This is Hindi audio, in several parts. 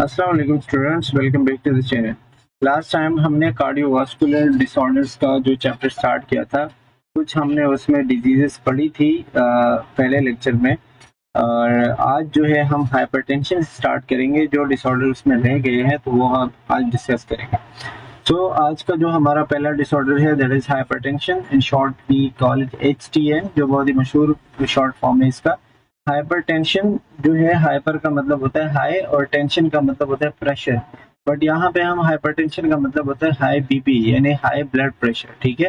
अस्सलाम वालेकुम students, welcome back to the channel. Last time हमने कार्डियोवास्कुलर डिसऑर्डर्स का जो चैप्टर स्टार्ट किया था, कुछ हमने उसमें डिजीजेस पढ़ी थी पहले लेक्चर में। और आज जो है हम हाइपरटेंशन स्टार्ट करेंगे। जो डिसऑर्डर उसमें रह गए हैं तो वो हम आज डिस्कस करेंगे। तो आज का जो हमारा पहला डिसऑर्डर है that is hypertension, in short we call it HTN, जो बहुत ही मशहूर शॉर्ट फॉर्म है इसका। हाइपरटेंशन जो है, हाइपर का मतलब होता है हाई और टेंशन का मतलब होता है प्रेशर। बट यहाँ पे हम हाइपरटेंशन का मतलब होता है हाई BP यानी हाई ब्लड प्रेशर। ठीक है,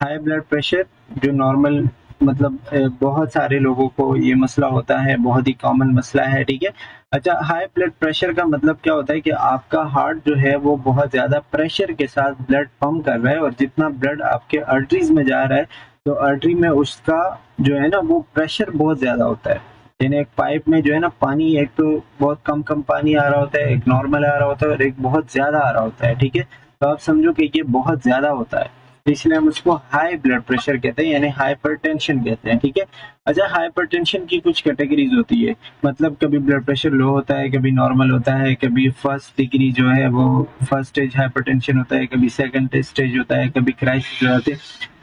हाई ब्लड प्रेशर जो नॉर्मल मतलब बहुत सारे लोगों को ये मसला होता है, बहुत ही कॉमन मसला है। ठीक है, अच्छा, हाई ब्लड प्रेशर का मतलब क्या होता है कि आपका हार्ट जो है वो बहुत ज्यादा प्रेशर के साथ ब्लड पंप कर रहा है, और जितना ब्लड आपके आर्टरीज में जा रहा है तो आर्टरी में उसका जो है ना वो प्रेशर बहुत ज्यादा होता है। यानी एक पाइप में जो है ना पानी, एक तो बहुत कम कम पानी आ रहा होता है, एक नॉर्मल आ रहा होता है और एक बहुत ज्यादा आ रहा होता है। ठीक है, तो आप समझो कि ये बहुत ज्यादा होता है, इसलिए हम उसको हाई ब्लड प्रेशर कहते हैं यानी हाइपरटेंशन कहते हैं। ठीक है, अच्छा, हाइपरटेंशन की कुछ कैटेगरीज होती है, मतलब कभी ब्लड प्रेशर लो होता है, कभी नॉर्मल होता है, कभी फर्स्ट डिग्री जो है वो फर्स्ट स्टेज हाइपरटेंशन होता है, कभी सेकंड स्टेज होता है, कभी क्राइसिस होते हैं।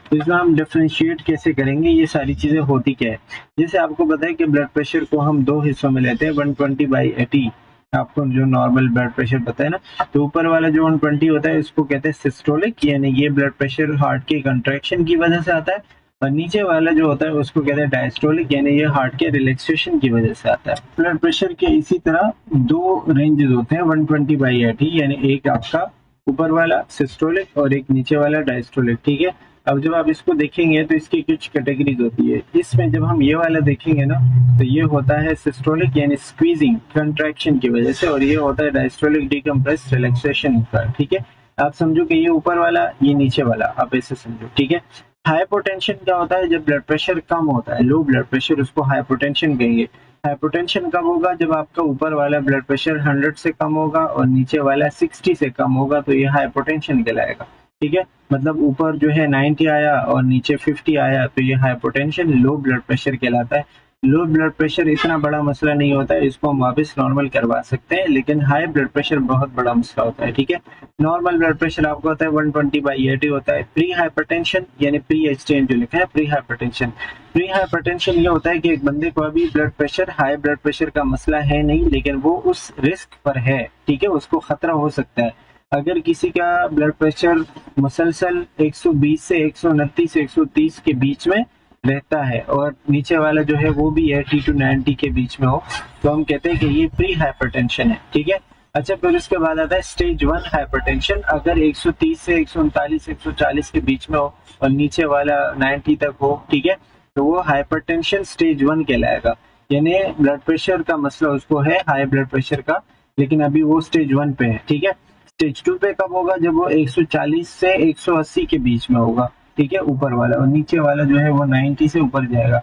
तो इसमें हम डिफरेंशिएट कैसे करेंगे, ये सारी चीजें होती क्या है। जैसे आपको पता है कि ब्लड प्रेशर को हम दो हिस्सों में लेते हैं, 120/80। आपको जो नॉर्मल ब्लड प्रेशर पता है ना, तो ऊपर वाला जो 120 होता है इसको कहते हैं सिस्टोलिक, यानी ये ब्लड प्रेशर हार्ट के कंट्रैक्शन की वजह से आता है। और नीचे वाला जो होता है उसको कहते हैं डायस्टोलिक, यानी ये हार्ट के रिलैक्सेशन की वजह से आता है। ब्लड प्रेशर के इसी तरह दो रेंजेस होते हैं 120/80, यानी एक आपका ऊपर वाला सिस्टोलिक और एक नीचे वाला डायस्टोलिक। ठीक है, अब जब आप इसको देखेंगे तो इसकी कुछ कैटेगरीज होती है। इसमें जब हम ये वाला देखेंगे ना तो ये होता है सिस्टोलिक यानी स्क्वीजिंग कंट्रैक्शन की वजह से, और ये होता है डायस्टोलिक डिकम्प्रेस रिलैक्सेशन का। ठीक है, आप समझो कि ये ऊपर वाला ये नीचे वाला, आप ऐसे समझो। ठीक है, हाइपोटेंशन क्या होता है, जब ब्लड प्रेशर कम होता है, लो ब्लड प्रेशर, उसको हाइपोटेंशन कहेंगे। हाइपोटेंशन कब होगा, जब आपका ऊपर वाला ब्लड प्रेशर 100 से कम होगा और नीचे वाला 60 से कम होगा, तो ये हाइपोटेंशन कहलाएगा। ठीक है, मतलब ऊपर जो है 90 आया और नीचे 50 आया तो ये हाइपोटेंशन, लो ब्लड प्रेशर कहलाता है। लो ब्लड प्रेशर इतना बड़ा मसला नहीं होता है, इसको हम वापस नॉर्मल करवा सकते हैं, लेकिन हाई ब्लड प्रेशर बहुत बड़ा मसला होता है। ठीक है, नॉर्मल ब्लड प्रेशर आपको होता है 120/80 होता है। प्री हाइपरटेंशन यानी प्री HTN जो लिखा है, प्री हाइपरटेंशन। प्री हाइपरटेंशन ये होता है कि एक बंदे को अभी blood pressure, high blood pressure का मसला है नहीं, लेकिन वो उस रिस्क पर है। ठीक है, उसको खतरा हो सकता है। अगर किसी का ब्लड प्रेशर मुसलसल 120 से 129 130 के बीच में रहता है और नीचे वाला जो है वो भी 80 to 90 के बीच में हो, तो हम कहते हैं कि ये प्री हाइपरटेंशन है। ठीक है, अच्छा, फिर उसके बाद आता है स्टेज 1 हाइपरटेंशन। अगर 130 से 139 140 के बीच में हो और नीचे वाला 90 तक हो, ठीक है, तो वो हाइपरटेंशन स्टेज 1 कहलाएगा। यानी ब्लड प्रेशर का मसला उसको है, हाई ब्लड प्रेशर का, लेकिन अभी वो स्टेज 1 पे है। ठीक है, स्टेज 2 पे कब होगा, जब वो 140 से 180 के बीच में होगा। ठीक है, ऊपर वाला, और नीचे वाला जो है वो 90 से ऊपर जाएगा।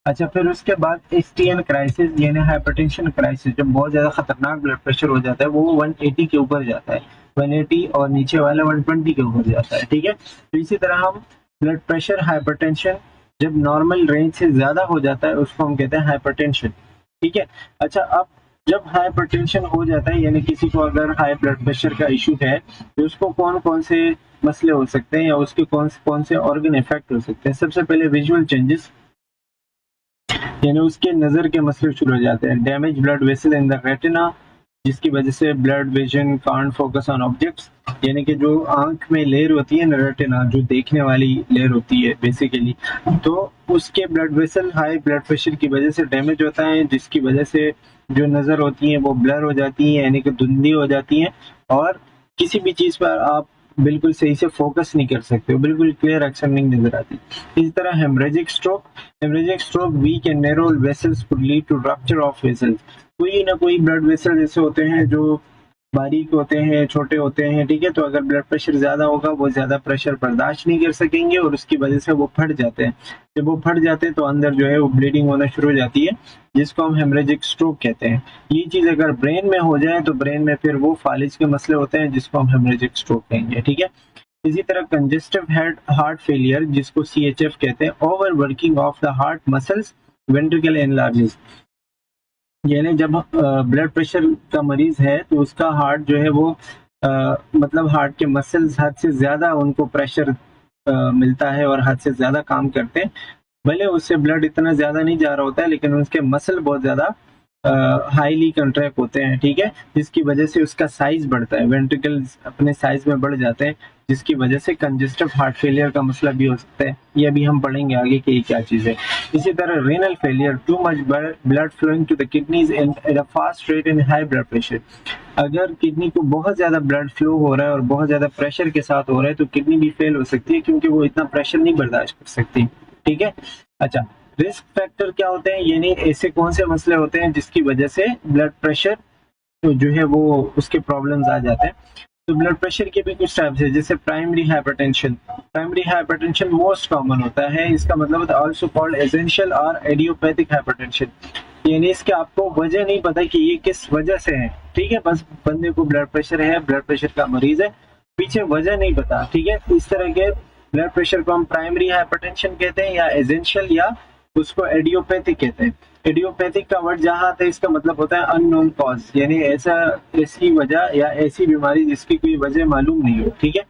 अच्छा, फिर उसके बाद HTN क्राइसिस यानी हाइपरटेंशन क्राइसिस, जब बहुत ज्यादा खतरनाक ब्लड प्रेशर हो जाता है, वो 180 के ऊपर जाता है, 180, और नीचे वाला 120 के ऊपर जाता है। ठीक है, तो इसी तरह हम ब्लड प्रेशर हाइपरटेंशन जब नॉर्मल रेंज से ज्यादा हो जाता है उसको हम कहते हैं हाइपरटेंशन। ठीक है, अच्छा, अब जब हाइपरटेंशन हो जाता है यानी किसी को अगर हाई ब्लड प्रेशर का इशू है तो उसको कौन कौन से मसले हो सकते हैं या उसके कौन से ऑर्गन इफेक्ट हो सकते हैं। सबसे पहले विजुअल चेंजेस, यानी उसके नजर के मसले शुरू हो जाते हैं। Damage blood vessel in the retina, जिसकी वजह से blood vision can't focus on objects, यानी कि जो आंख में लेयर होती है ना, रेटिना जो देखने वाली लेयर होती है बेसिकली, तो उसके blood vessel high blood pressure की वजह से डैमेज होता है, जिसकी वजह से जो नजर होती है वो ब्लर हो जाती है, यानी कि धुंधली हो जाती है, और किसी भी चीज पर आप बिल्कुल सही से फोकस नहीं कर सकते हो, बिल्कुल क्लियर एक्शन नहीं नजर आती। इसी तरह haemorrhagic stroke, haemorrhagic stroke weak and narrow vessels could lead to rupture of vessels. कोई ना कोई ब्लड वेसल जैसे होते हैं जो बारीक होते हैं, छोटे होते हैं। ठीक है, तो अगर ब्लड प्रेशर ज्यादा होगा वो ज्यादा प्रेशर बर्दाश्त नहीं कर सकेंगे और उसकी वजह से वो फट जाते हैं। जब वो फट जाते हैं तो अंदर जो है वो ब्लीडिंग होना शुरू हो जाती है, जिसको हम हेमरेजिक स्ट्रोक कहते हैं। ये चीज अगर ब्रेन में हो जाए तो ब्रेन में फिर वो फालिज के मसले होते हैं, जिसको हम हेमरेजिक स्ट्रोक कहेंगे। ठीक है, इसी तरह कंजेस्टिव हार्ट फेलियर, जिसको CHF कहते हैं, over working of the heart muscles, ventricle enlarges. यानी जब ब्लड प्रेशर का मरीज है तो उसका हार्ट जो है वो मतलब हार्ट के मसल्स हद से ज्यादा उनको प्रेशर मिलता है और हद से ज्यादा काम करते हैं। भले उससे ब्लड इतना ज्यादा नहीं जा रहा होता है लेकिन उसके मसल बहुत ज्यादा हाईली कंट्रैक्ट होते हैं, ठीक है, जिसकी वजह से उसका साइज बढ़ता है, वेंट्रिकल्स अपने साइज में बढ़ जाते हैं, जिसकी वजह से कंजेस्टिव हार्ट फेलियर का मसला भी हो सकता है। ये अभी हम पढ़ेंगे आगे कि ये क्या चीज है। इसी तरह renal failure, too much blood flowing to the kidneys at a fast rate in high blood pressure. अगर किडनी को बहुत ज्यादा ब्लड फ्लो हो रहा है और बहुत ज्यादा प्रेशर के साथ हो रहा है तो किडनी भी फेल हो सकती है, क्योंकि वो इतना प्रेशर नहीं बर्दाश्त कर सकती, ठीक है। अच्छा, रिस्क फैक्टर क्या होते हैं, यानी ऐसे कौन से मसले होते हैं जिसकी वजह से ब्लड प्रेशर जो है वो उसके प्रॉब्लम्स आ जाते हैं। तो ब्लड प्रेशर के भी कुछ टाइप्स है, जैसे primary hypertension. Primary hypertension most common होता है, इसका मतलब होता है आल्सो कॉल्ड एसेंशियल और इडियोपैथिक हाइपरटेंशन। यानी इसके आपको वजह नहीं पता कि ये किस वजह से है, ठीक है, बस बंदे को ब्लड प्रेशर है, ब्लड प्रेशर का मरीज है, पीछे वजह नहीं पता, ठीक है। इस तरह के ब्लड प्रेशर को हम प्राइमरी हाइपरटेंशन कहते हैं या एसेंशियल, या उसको एडियोपैथिक कहते हैं। एडियोपैथिक का वर्ड जहां आता है इसका मतलब होता है अननोन कॉज, यानी ऐसी वजह या ऐसी बीमारी जिसकी कोई वजह मालूम नहीं हो, ठीक है।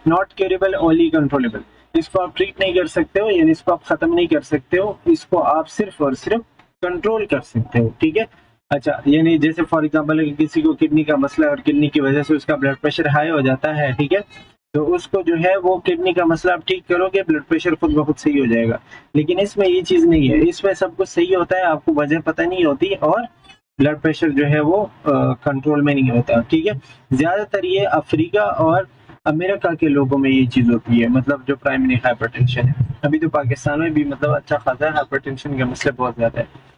Not curable, only controllable. इसको आप ट्रीट नहीं कर सकते हो, यानी इसको आप खत्म नहीं कर सकते हो, इसको आप सिर्फ और सिर्फ कंट्रोल कर सकते हो, ठीक है। अच्छा, यानी जैसे फॉर एग्जाम्पल किसी को किडनी का मसला है और किडनी की वजह से उसका ब्लड प्रेशर हाई हो जाता है, ठीक है, तो उसको जो है वो किडनी का मसला आप ठीक करोगे, ब्लड प्रेशर खुद ब खुद सही हो जाएगा। लेकिन इसमें ये चीज नहीं है, इसमें सब कुछ सही होता है, आपको वजह पता नहीं होती और ब्लड प्रेशर जो है वो कंट्रोल में नहीं होता, ठीक है। ज्यादातर ये अफ्रीका और अमेरिका के लोगों में ये चीज होती है, मतलब जो प्राइमरी हाइपरटेंशन है। अभी तो पाकिस्तान में भी मतलब अच्छा खासा हाइपरटेंशन के मसले बहुत ज्यादा है।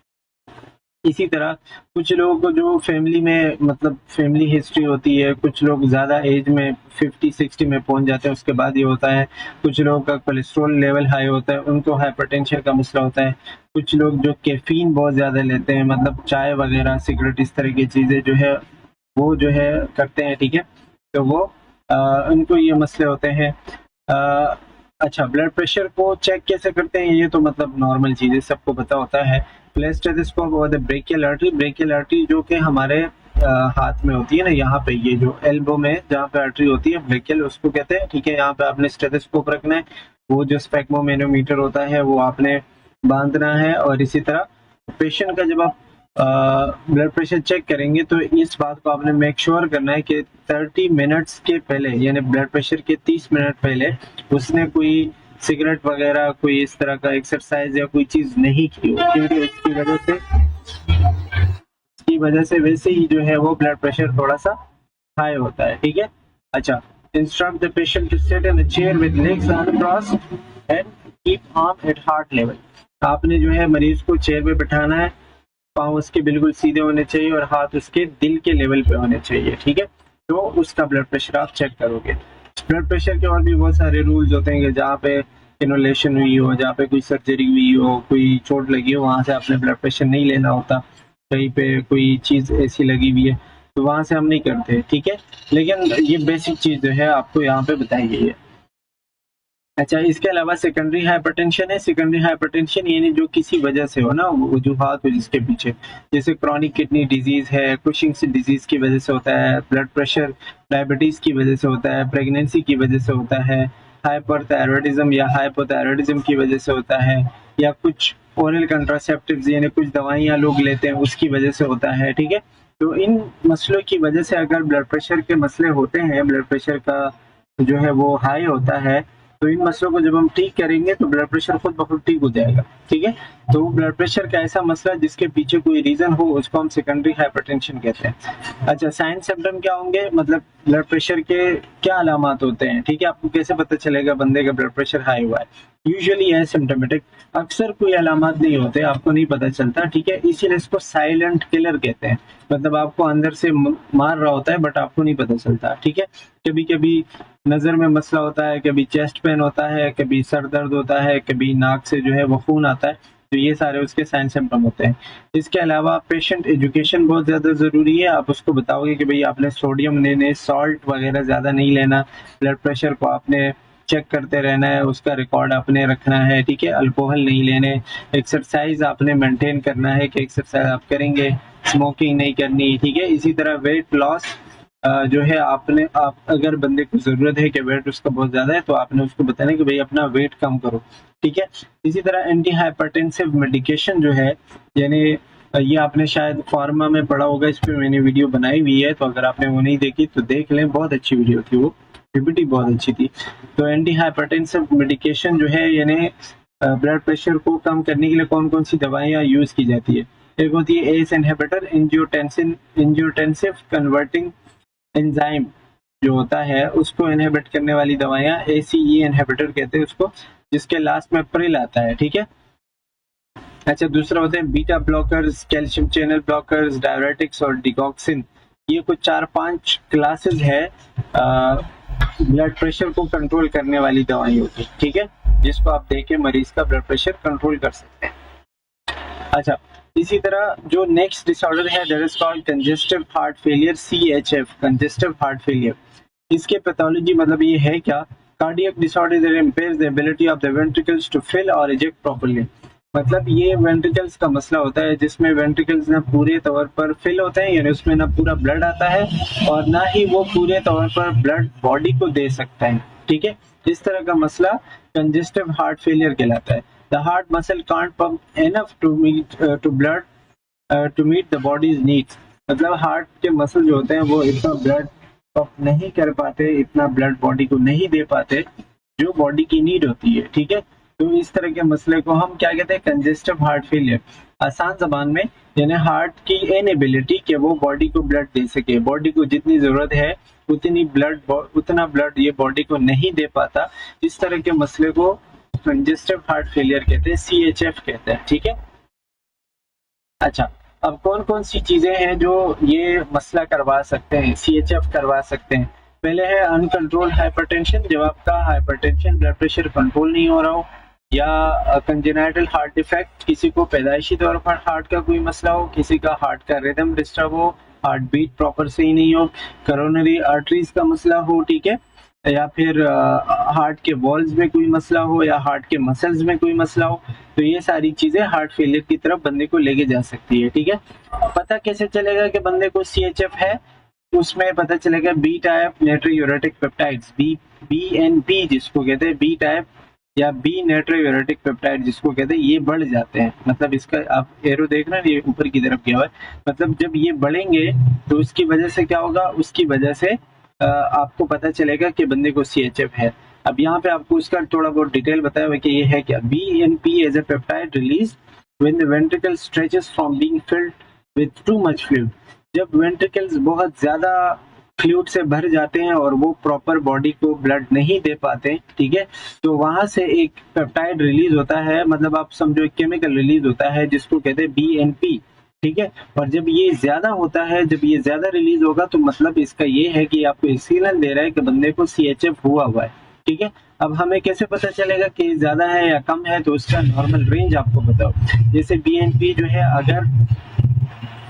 इसी तरह कुछ लोगों को जो फैमिली में मतलब फैमिली हिस्ट्री होती है, कुछ लोग ज्यादा एज में 50-60 में पहुंच जाते हैं, उसके बाद ये होता है। कुछ लोगों का कोलेस्ट्रॉल लेवल हाई होता है, उनको हाइपरटेंशन का मसला होता है। कुछ लोग जो कैफीन बहुत ज्यादा लेते हैं, मतलब चाय वगैरह, सिगरेट, इस तरह की चीजें जो है वो जो है करते हैं, ठीक है, तो वो उनको ये मसले होते हैं। अच्छा, ब्लड प्रेशर को चेक कैसे करते हैं, ये तो मतलब नॉर्मल चीज है, सबको पता होता है। प्लेस स्टेथोस्कोप और the brachial artery. Brachial artery जो कि हमारे हाथ में होती है ना, यहाँ पे ये जो एल्बो में जहाँ पे आर्टरी होती है, ब्रेकियल उसको कहते हैं, ठीक है। यहाँ पे आपने स्टेथोस्कोप रखना है, वो जो स्पेक्मोमेनोमीटर होता है वो आपने बांधना है। और इसी तरह पेशेंट का जब आप ब्लड प्रेशर चेक करेंगे तो इस बात को आपने मेक श्योर करना है कि 30 मिनट्स के पहले, यानी ब्लड प्रेशर के 30 मिनट पहले उसने कोई सिगरेट वगैरह, कोई इस तरह का एक्सरसाइज या कोई चीज नहीं की हो, क्योंकि उसकी वजह से वैसे ही जो है वो ब्लड प्रेशर थोड़ा सा हाई होता है, ठीक है। अच्छा, instruct the patient to sit in a chair with legs uncross and keep arm at heart level. आपने जो है मरीज को चेयर पे बिठाना है, पाँव उसके बिल्कुल सीधे होने चाहिए और हाथ उसके दिल के लेवल पे होने चाहिए, ठीक है, तो उसका ब्लड प्रेशर आप चेक करोगे। ब्लड प्रेशर के और भी बहुत सारे रूल्स होते हैं कि जहाँ पे इनोलेशन हुई हो, जहाँ पे कोई सर्जरी हुई हो, कोई चोट लगी हो, वहां से आपने ब्लड प्रेशर नहीं लेना होता। कहीं पे कोई चीज ऐसी लगी हुई है तो वहां से हम नहीं करते, ठीक है। लेकिन ये बेसिक चीज जो है आपको यहाँ पे बताई गई है। अच्छा, इसके अलावा सेकेंडरी हाइपरटेंशन है। सेकेंडरी हाइपरटेंशन यानी जो किसी वजह से हो ना, वजूहात हो जिसके पीछे, जैसे क्रॉनिक किडनी डिजीज है, कुशिंग्स डिजीज की वजह से होता है, ब्लड प्रेशर डायबिटीज की वजह से होता है, प्रेगनेंसी की वजह से होता है, हाइपरथायरॉयडिज्म या हाइपोथायरॉयडिज्म की वजह से होता है, या कुछ ओरल कंट्रासेप्टिव्स यानी कुछ दवाइयां लोग लेते हैं उसकी वजह से होता है, ठीक है। तो इन मसलों की वजह से अगर ब्लड प्रेशर के मसले होते हैं, ब्लड प्रेशर का जो है वो हाई होता है, तो इन मसलों को जब हम ठीक करेंगे तो ब्लड प्रेशर खुद ब खुद ठीक हो जाएगा, ठीक है। तो ब्लड प्रेशर का ऐसा मसला जिसके पीछे कोई रीजन हो उसको हम सेकेंडरी हाइपरटेंशन कहते हैं। अच्छा, साइन सिम्टम क्या होंगे, मतलब ब्लड प्रेशर के क्या अलामत होते हैं, ठीक है, आपको कैसे पता चलेगा बंदे का ब्लड प्रेशर हाई हुआ है। यूजुअली एसिम्टोमेटिक, अक्सर कोई अलामत नहीं होते, आपको नहीं पता चलता, ठीक है, इसीलिए इसको साइलेंट किलर कहते हैं। मतलब आपको अंदर से मार रहा होता है बट आपको नहीं पता चलता, ठीक है। कभी कभी नजर में मसला होता है, कभी चेस्ट पेन होता है, कभी सर दर्द होता है, कभी नाक से जो है वो खून आता है, तो ये सारे उसके साइन सिम्टम होते हैं। इसके अलावा पेशेंट एजुकेशन बहुत ज्यादा जरूरी है। आप उसको बताओगे कि भाई आपने सोडियम लेने, सॉल्ट वगैरह ज्यादा नहीं लेना, ब्लड प्रेशर को आपने चेक करते रहना है, उसका रिकॉर्ड आपने रखना है, ठीक है। अल्कोहल नहीं लेने, एक्सरसाइज आपने मेंटेन करना है कि एक्सरसाइज आप करेंगे, स्मोकिंग नहीं करनी, ठीक है। इसी तरह वेट लॉस जो है आपने, आप अगर बंदे को जरूरत है कि वेट उसका बहुत ज्यादा है तो आपने उसको बताना कि भाई अपना वेट कम करो, ठीक है। इसी तरह एंटी हाइपरटेंसिव मेडिकेशन जो है, यानी ये आपने शायद फार्मा में पढ़ा होगा, इस पे मैंने वीडियो बनाई हुई है, तो अगर आपने वो नहीं देखी तो देख लें, बहुत अच्छी वीडियो थी वो, पीपीटी बहुत अच्छी थी। तो एंटी हाइपरटेंसिव मेडिकेशन जो है, यानी ब्लड प्रेशर को कम करने के लिए कौन कौन सी दवाइयाँ यूज की जाती है। एक होती है एस इनहिबिटर, एंजियोटेंसिव कन्वर्टिंग एंजाइम जो होता है उसको इनहिबिट करने वाली दवाइयाँ ACE इनहिबिटर कहते हैं उसको, जिसके लास्ट में प्रिल आता है, ठीक है। अच्छा, दूसरा होते हैं beta blockers, calcium channel blockers, diuretics और डिगॉक्सिन। ये कुछ 4-5 क्लासेस है ब्लड प्रेशर को कंट्रोल करने वाली दवाई होती है, ठीक है, जिसको आप देके मरीज का ब्लड प्रेशर कंट्रोल कर सकते हैं। अच्छा, इसी तरह जो नेक्स्ट डिसऑर्डर है that is called congestive heart failure, CHF, congestive heart failure. इसके पैथोलॉजी मतलब ये है क्या, cardiac disorder that impairs the ability of the ventricles to fill or eject properly. मतलब ये वेंट्रिकल्स का मसला होता है जिसमें वेंट्रिकल्स ना पूरे तौर पर फिल होते हैं, यानी उसमें ना पूरा ब्लड आता है और ना ही वो पूरे तौर पर ब्लड बॉडी को दे सकता है, ठीक है। इस तरह का मसला कंजेस्टिव हार्ट फेलियर कहलाता है। The heart muscle can't pump enough to blood to meet the body's needs। मतलब हार्ट के मसल जो होते हैं वो इतना ब्लड पंप नहीं कर पाते, इतना ब्लड बॉडी को नहीं दे पाते जो बॉडी की नीड होती है, ठीक है। तो इस तरह के मसले को हम क्या कहते हैं, कंजेस्टिव हार्ट फेलियर। आसान जबान में यानी हार्ट की इनएबिलिटी कि वो बॉडी को ब्लड दे सके, बॉडी को जितनी जरूरत है उतना ब्लड ये बॉडी को नहीं दे पाता। इस तरह के मसले को कंजेस्टिव हार्ट फेलियर कहते हैं, CHF कहते हैं, ठीक है। अच्छा, अब कौन कौन सी चीजें हैं जो ये मसला करवा सकते हैं, CHF करवा सकते हैं। पहले है अनकंट्रोल्ड हाइपरटेंशन, जब आपका हाइपरटेंशन ब्लड प्रेशर कंट्रोल नहीं हो रहा हो, या कंजेनाइटल हार्ट डिफेक्ट, किसी को पैदाइशी तौर पर हार्ट का कोई मसला हो, किसी का हार्ट का रिदम डिस्टर्ब हो, हार्ट बीट प्रॉपर सही नहीं हो, कोरोनरी आर्टरीज का मसला हो, ठीक है, या फिर हार्ट के वॉल्स में कोई मसला हो, या हार्ट के मसल्स में कोई मसला हो, तो ये सारी चीजें हार्ट फेलियर की तरफ बंदे को लेके जा सकती है, ठीक है। पता कैसे चलेगा कि बंदे को CHF है, उसमें पता चलेगा B type natriuretic peptides, BNP जिसको कहते हैं, बी टाइप या बी नाइट्रोयूरेटिक पेप्टाइड जिसको कहते हैं, ये बढ़ जाते हैं। मतलब इसका आप एरो देख रहे हैं, ये ऊपर की तरफ गया हुआ है, मतलब जब ये बढ़ेंगे तो उसकी वजह से क्या होगा, उसकी वजह से आपको पता चलेगा कि बंदे को CHF है। अब यहाँ पे आपको उसका थोड़ा बहुत डिटेल बताया हुआ कि ये है क्या। BNP as a peptide release when the ventricle stretches from being filled with too much fluid. जब वेंट्रिकल्स बहुत ज्यादा फ्लूइड से भर जाते हैं और वो प्रॉपर बॉडी को ब्लड नहीं दे पाते, ठीक है, तो वहां से एक पेप्टाइड रिलीज होता है, मतलब आप समझो एक केमिकल रिलीज होता है जिसको कहते हैं BNP, ठीक है। और जब ये ज्यादा होता है, जब ये ज्यादा रिलीज होगा तो मतलब इसका ये है कि आपको सिग्नल दे रहा है कि बंदे को CHF हुआ है, ठीक है। अब हमें कैसे पता चलेगा कि ज्यादा है या कम है, तो उसका नॉर्मल रेंज आपको बताओ। जैसे BNP जो है अगर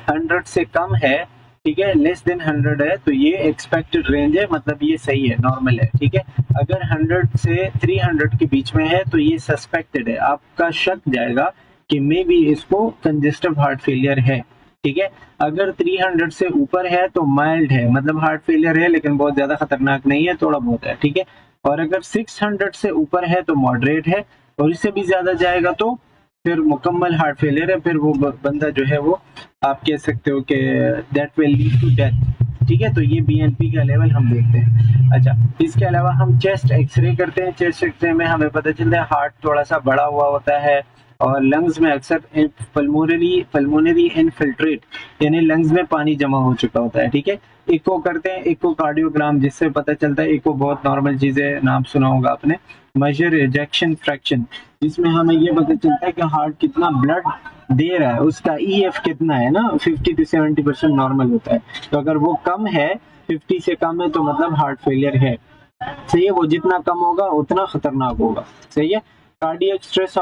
100 से कम है, ठीक है, लेस देन 100 है, तो ये एक्सपेक्टेड रेंज है, मतलब ये सही है, नॉर्मल है, ठीक है। अगर 100 से 300 के बीच में है तो ये सस्पेक्टेड है, आपका शक जाएगा कि मे बी इसको कंजेस्टिव हार्ट फेलियर है, ठीक है। अगर 300 से ऊपर है तो माइल्ड है, मतलब हार्ट फेलियर है लेकिन बहुत ज्यादा खतरनाक नहीं है, थोड़ा बहुत है, ठीक है। और अगर 600 से ऊपर है तो मॉडरेट है, और इससे भी ज्यादा जाएगा तो फिर मुकम्मल हार्ट फेलियर है, फिर वो बंदा जो है वो आप कह सकते हो कि that will lead to death, ठीक है। तो ये BNP का लेवल हम देखते हैं। अच्छा, इसके अलावा हम चेस्ट एक्सरे करते हैं, चेस्ट एक्सरे में हमें पता चलता है हार्ट थोड़ा सा बड़ा हुआ होता है, और लंग्स में अक्सर पल्मोनरी इनफिल्ट्रेट यानी लंग्स में पानी जमा हो चुका होता है, ठीक है। इको करते हैं, इको कार्डियोग्राम, जिससे पता चलता है, इको बहुत नॉर्मल चीज है, नाम सुना होगा आपने, मेजर इजेक्शन फ्रैक्शन, जिसमें हमें ये पता चलता है कि हार्ट कितना ब्लड दे रहा है, उसका EF कितना है ना, 50 to 70% नॉर्मल होता है। तो अगर वो कम है, 50 से कम है, तो मतलब हार्ट फेलियर है, सही है। वो जितना कम होगा उतना खतरनाक होगा, सही है। कार्डियक स्ट्रेस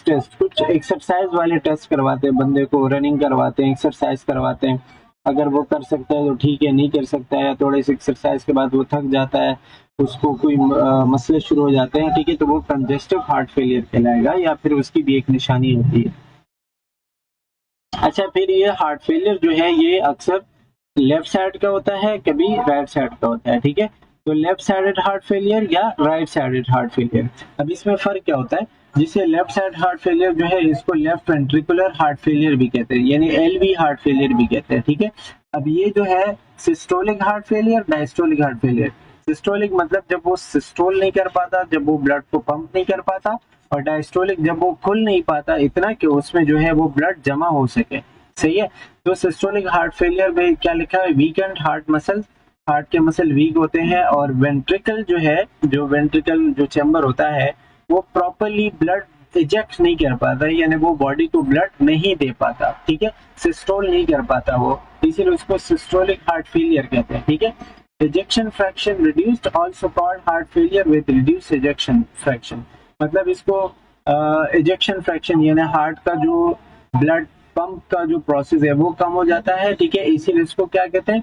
टेस्ट, कुछ एक्सरसाइज वाले टेस्ट करवाते हैं बंदे को, रनिंग करवाते हैं, एक्सरसाइज करवाते हैं, अगर वो कर सकता है तो ठीक है, नहीं कर सकता है, थोड़ी सी एक्सरसाइज के बाद वो थक जाता है, उसको कोई मसले शुरू हो जाते हैं, ठीक है, तो वो कंजेस्टिव हार्ट फेलियर कहलाएगा, या फिर उसकी भी एक निशानी होती है। अच्छा, फिर ये हार्ट फेलियर जो है ये अक्सर लेफ्ट साइड का होता है, कभी राइट साइड का होता है, ठीक है। तो लेफ्ट साइडेड हार्ट फेलियर या राइट साइडेड हार्ट फेलियर, अब इसमें फर्क क्या होता है? जिसे लेफ्ट साइड हार्ट फेलियर जो है इसको लेफ्ट वेंट्रिकुलर हार्ट फेलियर भी कहते हैं, यानी एलवी हार्ट फेलियर भी कहते हैं, ठीक है। अब ये जो है systolic heart failure, diastolic heart failure. Systolic मतलब जब वो सिस्टोल नहीं कर पाता, जब वो ब्लड को पंप नहीं कर पाता, और डायस्टोलिक जब वो खुल नहीं पाता इतना कि उसमें जो है वो ब्लड जमा हो सके, सही है। तो सिस्टोलिक हार्ट फेलियर में क्या लिखा है? वीकेंड हार्ट मसल, हार्ट के मसल वीक होते हैं, और वेंट्रिकल जो है, जो वेंट्रिकल जो चैम्बर होता है वो प्रॉपरली ब्लड इजेक्ट नहीं कर पाता, यानी वो बॉडी को ब्लड नहीं दे पाता, ठीक है, सिस्टोल नहीं कर पाता वो, इसीलिए उसको सिस्टोलिक हार्ट फेलियर कहते हैं, ठीक है। ejection fraction reduced, also called heart failure with reduced ejection fraction, मतलब इसको ejection fraction यानी हार्ट का जो ब्लड पंप का जो प्रोसेस है वो कम हो जाता है, ठीक है, इसीलिए इसको क्या कहते हैं?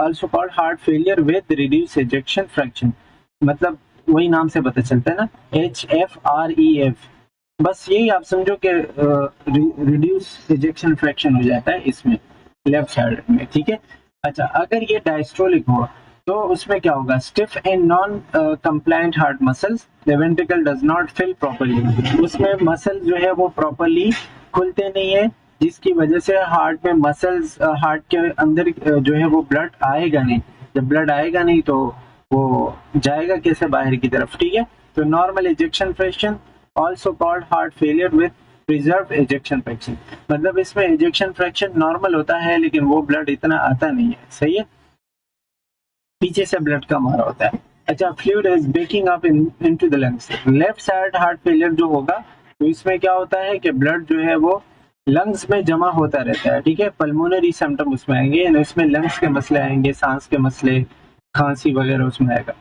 also called heart failure with reduced ejection fraction, मतलब वही नाम से पता चलता है ना, HFrEF, बस यही आप समझो कि रिड्यूस इजेक्शन फ्रैक्शन हो जाता है इसमें लेफ्ट साइड में, ठीक है। अच्छा, अगर ये डायस्टोलिक हो तो उसमें क्या होगा? Stiff and non compliant heart muscles, the ventricle does not fill properly, उसमें मसल जो है वो प्रॉपर्ली खुलते नहीं है, जिसकी वजह से हार्ट में मसल्स, हार्ट के अंदर जो है वो ब्लड आएगा नहीं, जब ब्लड आएगा नहीं तो वो जाएगा कैसे बाहर की तरफ, ठीक है। तो normal ejection fraction also called heart failure with preserve ejection fraction, मतलब इसमें इजेक्शन फ्रैक्शन नॉर्मल होता है लेकिन वो ब्लड इतना आता नहीं है, सही है, पीछे से ब्लड कम आ रहा होता है। अच्छा, fluid is baking up into the lungs, left side heart failure जो होगा तो इसमें क्या होता है कि ब्लड जो है वो लंग्स में जमा होता रहता है, ठीक है, पल्मोनरी सिम्टम उसमें आएंगे, इसमें लंग्स के मसले आएंगे, सांस के मसले, खांसी वगैरह उसमें आएगा।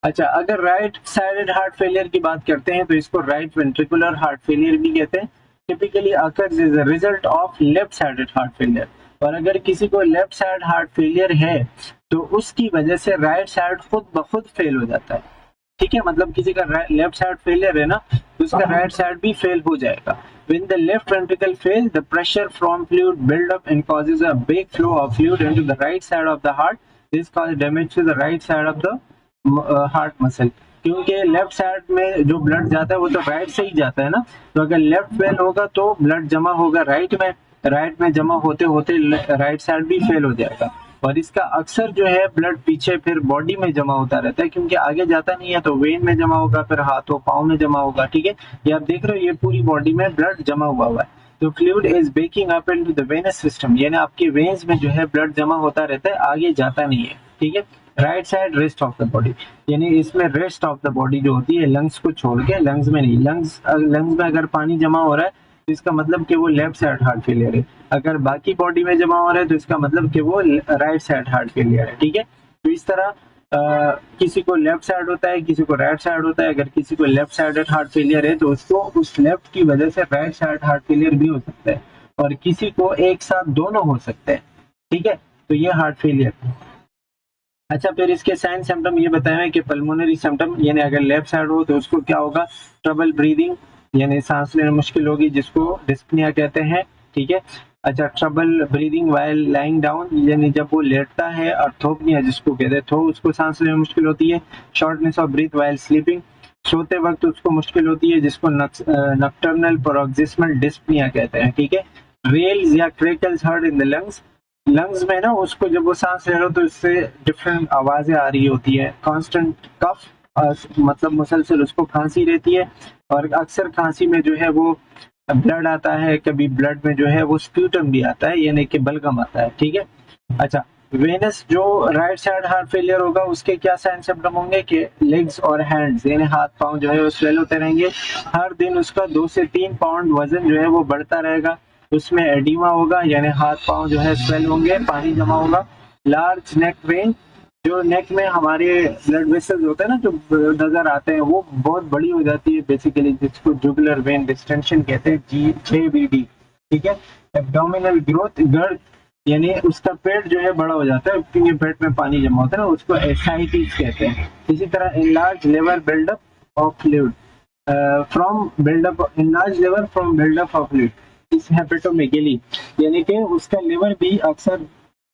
अच्छा, अगर राइट साइडेड हार्ट फेलियर की बात करते हैं तो इसको राइट वेंट्रिकुलर हार्ट फेलियर भी कहते हैं, typically occurs as a result of left sided heart failure, और अगर किसी को लेफ्ट साइड हार्ट फेलियर है तो उसकी वजह से राइट साइड खुद ब खुद फेल हो जाता है, ठीक है, मतलब किसी का लेफ्ट साइड फेलियर है ना तो उसका राइट साइड भी फेल हो जाएगा। When the left ventricle fails, the pressure from fluid build up and causes a big flow of fluid into the right side of the heart. This causes damage to the right side of the heart muscle. क्योंकि लेफ्ट साइड में जो ब्लड जाता है वो तो राइट से ही जाता है ना, तो अगर लेफ्ट फेल होगा तो ब्लड जमा होगा राइट में जमा होते होते राइट साइड भी फेल हो जाएगा, और इसका अक्सर जो है ब्लड पीछे फिर बॉडी में जमा होता रहता है, क्योंकि आगे जाता नहीं है, तो वेन में जमा होगा, फिर हाथों पाँव में जमा होगा, ठीक है, ये आप देख रहे हो, ये पूरी बॉडी में ब्लड जमा हुआ है। तो fluid is baking up into the venous system, यानी आपके वेन्स में जो है ब्लड जमा होता रहता है, आगे जाता नहीं है, ठीक है। Right side rest of the body, यानी इसमें रेस्ट ऑफ द बॉडी जो होती है लंग्स को छोड़ के, लंग्स में नहीं, लंग्स में अगर पानी जमा हो रहा है तो इसका मतलब कि वो लेफ्ट साइड हार्ट फेलियर है, अगर बाकी बॉडी में जमा हो रहा है तो इसका मतलब कि वो राइट साइड हार्ट फेलियर है, ठीक है। तो इस तरह किसी को लेफ्ट साइड होता है, किसी को राइट साइड होता है, अगर किसी को लेफ्ट साइडेड हार्ट फेलियर है तो उसको उस लेफ्ट की वजह से राइट साइड हार्ट फेलियर भी हो सकता है, और किसी को एक साथ दोनों हो सकते हैं, ठीक है, तो ये हार्ट फेलियर। अच्छा, फिर इसके साइन सिम्टम ये बताए हैं कि पल्मोनरी सिम्टम, यानी अगर लेफ्ट साइड हो तो उसको क्या होगा? ट्रबल ब्रीदिंग, यानी सांस लेना मुश्किल होगी, जिसको डिस्पनिया कहते हैं, ठीक है। अच्छा, trouble breathing while lying down, यानी जब वो लेटता है, और थोपनिया जिसको कहते हैं, तो उसको सांस लेना मुश्किल होती है। Shortness of breath while sleeping, सोते वक्त उसको मुश्किल होती है, जिसको नक्टर्नल पैरोक्सिस्मल डिस्पनिया कहते हैं, ठीक है। रेल्स या क्रेकल्स हर्ड इन द लंग्स में ना, उसको जब वो सांस ले रहे हो तो इससे डिफरेंट आवाजें आ रही होती है। कांस्टेंट कफ, मतलब मुसलसल उसको खांसी रहती है, और अक्सर खांसी में जो है वो ब्लड आता है, कभी ब्लड में जो है वो स्प्यूटम भी आता है, यानी कि बलगम आता है, ठीक है। अच्छा, वेनस जो राइट साइड हार्ट फेलियर होगा उसके क्या साइन सिम्टम होंगे कि लेग्स और हैंड्स, यानी हाथ पांव जो है वो स्वेल होते रहेंगे, हर दिन उसका 2 से 3 पाउंड वजन जो है वो बढ़ता रहेगा, उसमें एडिमा होगा, यानी हाथ पांव जो है स्वेल होंगे, पानी जमा होगा। लार्ज नेक वेन, जो नेक में हमारे ब्लड वेसल्स होते हैं ना जो नजर आते हैं, वो बहुत बड़ी हो जाती है बेसिकली, जिसको जुगुलर वेन डिस्टेंशन कहते हैं, G6VD, ठीक है। एब्डोमिनल ग्रोथ, गर्द यानी उसका पेट जो है बड़ा हो जाता है क्योंकि पेट में पानी जमा होता है ना, उसको एसाइटिस कहते हैं। इसी तरह enlarge liver buildup of fluid from buildup enlarge liver from buildup of fluid is hepatomegaly, यानी कि उसका लिवर भी अक्सर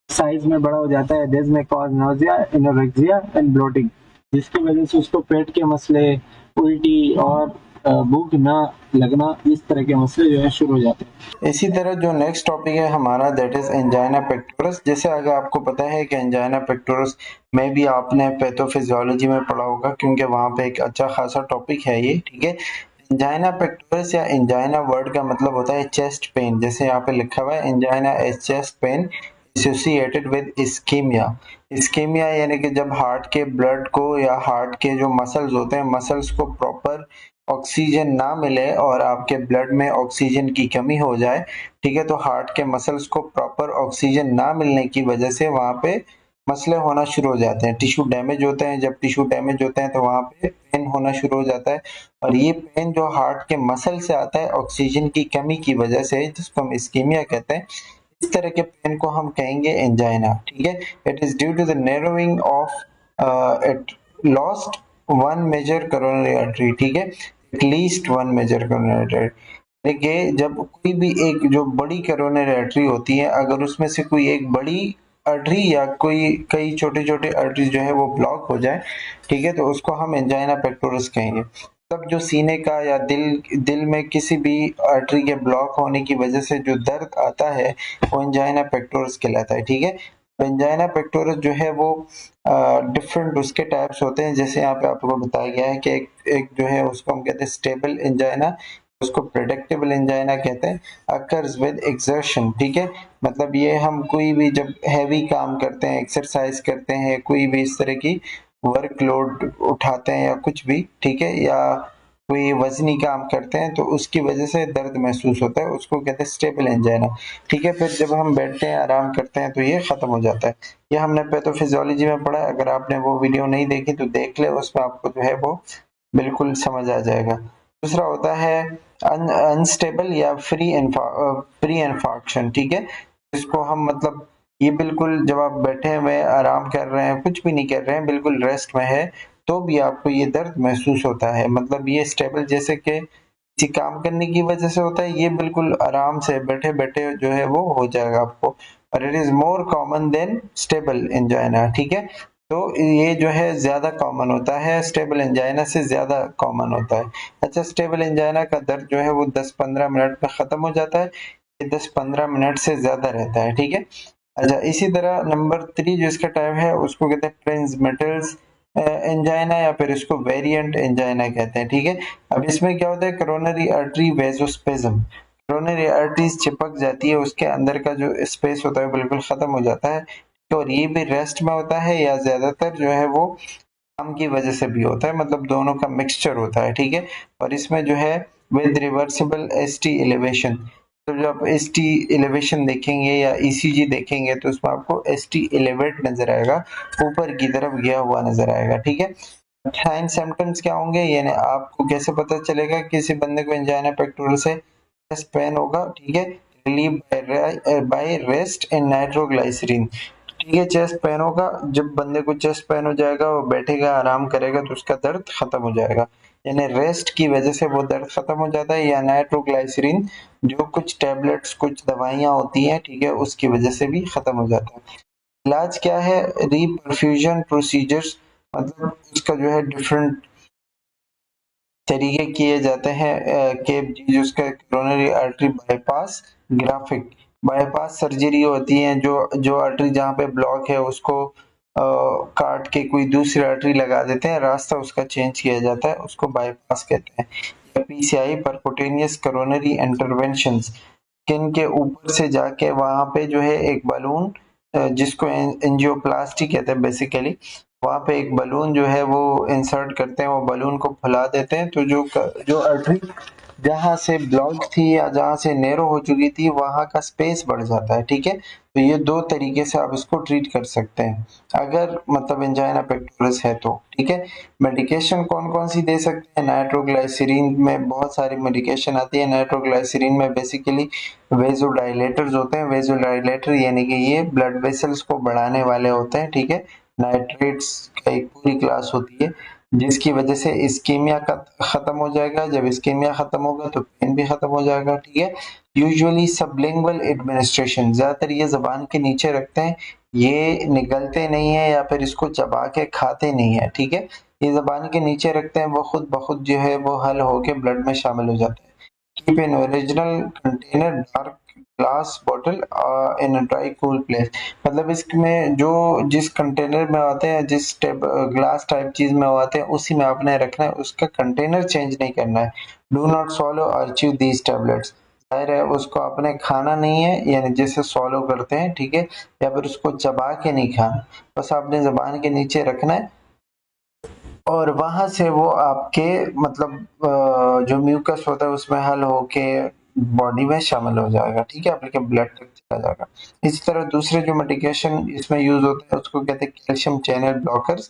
साइज में बड़ा हो जाता है। दिस में cause nausea, anorexia and bloating, जिसकी वजह से उसको पेट के मसले, उल्टी और भूख ना लगना, इस तरह के मसले जो है शुरू हो जाते हैं। इसी तरह जो नेक्स्ट टॉपिक है हमारा दैट इज एंजाइना पेक्टोरस। जैसे अगर आपको पता है कि एंजाइना पेक्टोरस में भी आपने पैथोफिजियोलॉजी में पढ़ा होगा क्योंकि वहां पे एक अच्छा खासा टॉपिक है ये, ठीक है। एंजाइना पेक्टोरस या एंजाइना वर्ड का मतलब होता है चेस्ट पेन। जैसे यहाँ पे लिखा हुआ है angina is chest pain associated with ischaemia. Ischaemia यानी कि जब हार्ट के ब्लड को या हार्ट के जो मसल्स होते हैं, मसल्स को प्रॉपर ऑक्सीजन ना मिले और आपके ब्लड में ऑक्सीजन की कमी हो जाए, ठीक है, तो हार्ट के मसल्स को प्रॉपर ऑक्सीजन ना मिलने की वजह से वहां पे मसले होना शुरू हो जाते हैं, टिश्यू डैमेज होते हैं। जब टिश्यू डैमेज होते हैं तो वहां पे पेन होना शुरू हो जाता है, और ये पेन जो हार्ट के मसल से आता है ऑक्सीजन की कमी की वजह से, जिसको हम इस्कीमिया कहते हैं, इस तरह के पेन को हम कहेंगे एंजाइना, ठीक है। It is due to the narrowing of it lost one major coronary artery, ठीक है, at least one major coronary artery. देखिए जब कोई भी एक जो बड़ी कोरोनरी आर्टरी होती है, अगर उसमें से कोई एक बड़ी आर्टरी या कोई कई छोटे छोटे आर्टरी जो है वो ब्लॉक हो जाए, ठीक है, तो उसको हम एंजाइना पेक्टोरस कहेंगे। तब जो सीने का या दिल में किसी भी आर्टरी के ब्लॉक होने की वजह से जो दर्द आता है वो एंजाइना पेक्टोरस कहलाता है, ठीक है। एंजाइना पेक्टोरस जो है वो डिफरेंट उसके टाइप्स होते हैं। जैसे यहाँ पे आपको बताया गया है कि एक जो है उसको हम कहते हैं स्टेबल एंजाइना, उसको प्रेडिक्टेबल एंजाइना कहते हैं, अकर्स विद एक्सर्शन, ठीक है। मतलब ये हम कोई भी जब हैवी काम करते हैं, एक्सरसाइज करते हैं, कोई भी इस तरह की वर्कलोड उठाते हैं या कुछ भी, ठीक है, या कोई वजनी काम करते हैं तो उसकी वजह से दर्द महसूस होता है, उसको कहते हैं स्टेबल एंजाइना, ठीक है। फिर जब हम बैठते हैं, आराम करते हैं तो ये खत्म हो जाता है। ये हमने पैथोफिजियोलॉजी में पढ़ा है, अगर आपने वो वीडियो नहीं देखी तो देख ले, उसमें आपको जो है वो बिल्कुल समझ आ जाएगा। दूसरा होता है अनस्टेबल या फ्री इन्फार्क्शन, ठीक है, जिसको हम मतलब ये बिल्कुल जब आप बैठे हुए आराम कर रहे हैं, कुछ भी नहीं कर रहे हैं, बिल्कुल रेस्ट में है, तो भी आपको ये दर्द महसूस होता है। मतलब ये स्टेबल जैसे कि किसी काम करने की वजह से होता है, ये बिल्कुल आराम से बैठे बैठे जो है वो हो जाएगा आपको। और it is more common than stable angina, ठीक है। तो ये जो है ज्यादा कॉमन होता है, स्टेबल एंजाइना से ज्यादा कॉमन होता है। अच्छा, स्टेबल एंजाइना का दर्द जो है वो 10-15 मिनट में खत्म हो जाता है, ये 10-15 मिनट से ज्यादा रहता है, ठीक है। अच्छा, इसी तरह नंबर 3 जो इसका टाइप है उसको कहते हैं प्रिंस मेटल्स एंजाइना, या फिर इसको वेरिएंट एंजाइना कहते हैं, ठीक है। अब इसमें क्या होता है, कोरोनरी आर्टरी वेसोस्पेज्म, कोरोनरी आर्टरीज चिपक जाती है, उसके अंदर का जो स्पेस होता है बिल्कुल खत्म हो जाता है, और ये भी रेस्ट में होता है या ज्यादातर जो है वो काम की वजह से भी होता है, मतलब दोनों का मिक्सचर होता है, ठीक है। और इसमें जो है विद रिवर्सिबल एसटी एलिवेशन, तो जब आप एसटी एलिवेशन देखेंगे या ईसीजी देखेंगे तो उसमें आपको एसटी एलिवेट नजर आएगा, ऊपर की तरफ गया हुआ नजर आएगा, ठीक है। साइन सिम्टम्स क्या होंगे, यानी आपको कैसे पता चलेगा किसी बंदे को एंजाइना पेक्टोरस से, चेस्ट पेन होगा, ठीक है, relieve by rest in nitroglycerin, ठीक है, चेस्ट पेन होगा, जब बंदे को चेस्ट पेन हो जाएगा, वो बैठेगा, आराम करेगा तो उसका दर्द खत्म हो जाएगा, यानी रेस्ट की वजह से वो दर्द खत्म हो जाता है, या नाइट्रोग्लिसरीन जो कुछ टैबलेट्स कुछ दवाइयां होती हैं, ठीक है, उसकी वजह से भी खत्म हो जाता है। इलाज क्या है, रीपरफ्यूजन प्रोसीजर्स, मतलब उसका जो है डिफरेंट तरीके किए जाते हैं कि जिसका coronary artery bypass, graphic bypass surgery होती है, जो आर्टरी जहाँ पे ब्लॉक है उसको काट के कोई दूसरी आर्टरी लगा देते हैं, रास्ता उसका चेंज किया जाता है, उसको बाईपास कहते हैं। या पीसीआई परकुटेनियस कोरोनरी इंटरवेंशंस, स्किन के ऊपर से जाके वहां पे जो है एक बलून, जिसको एंजियोप्लास्टी कहते हैं बेसिकली, वहां पे एक बलून जो है वो इंसर्ट करते हैं, वो बलून को फुला देते हैं, तो जो आर्टरी जहां से ब्लॉक थी या जहां से नैरो हो चुकी थी वहां का स्पेस बढ़ जाता है, ठीक है। तो ये दो तरीके से आप इसको ट्रीट कर सकते हैं अगर मतलब एंजाइना पेक्टोरिस है तो, ठीक है। मेडिकेशन कौन-कौन सी दे सकते हैं? नाइट्रोग्लिसरीन में बहुत सारी मेडिकेशन आती है। नाइट्रोग्लिसरीन में बेसिकली वेज़ोडाइलेटर्स होते हैं। वेज़ोडाइलेटर यानी कि ये ब्लड वेसल्स को बढ़ाने वाले होते हैं, ठीक है। नाइट्रेट्स का एक पूरी क्लास होती है जिसकी वजह से इस्कीमिया खत्म हो जाएगा। जब इस्कीमिया खत्म होगा तो पेन भी खत्म हो जाएगा, ठीक है। यूजुअली सबलिंगुअल एडमिनिस्ट्रेशन, ज्यादातर ये जबान के नीचे रखते हैं, ये निगलते नहीं है या फिर इसको चबा के खाते नहीं है, ठीक है। ये जबान के नीचे रखते हैं, वो खुद ब खुद जो है वो हल होके ब्लड में शामिल हो जाता है। Keep in original container dark glass bottle in a dry cool place, मतलब इसमें जो जिस कंटेनर में आते हैं, जिस ग्लास टाइप चीज में आते हैं, उसी में आपने रखना है, उसका कंटेनर चेंज नहीं करना है। डू नॉट सॉलो और च्यू दीज टैबलेट्स, जाहिर है उसको आपने खाना नहीं है, यानी जैसे सॉलो करते हैं, ठीक है, या फिर उसको चबा के नहीं खाना, बस आपने जबान के नीचे रखना है और वहां से वो आपके मतलब जो म्यूकस होता है उसमें हल होके बॉडी में शामिल हो जाएगा, ठीक है, आपके ब्लड तक चला जाएगा। इसी तरह दूसरे जो मेडिकेशन इसमें यूज होते हैं उसको कहते हैं कैल्शियम चैनल ब्लॉकर्स।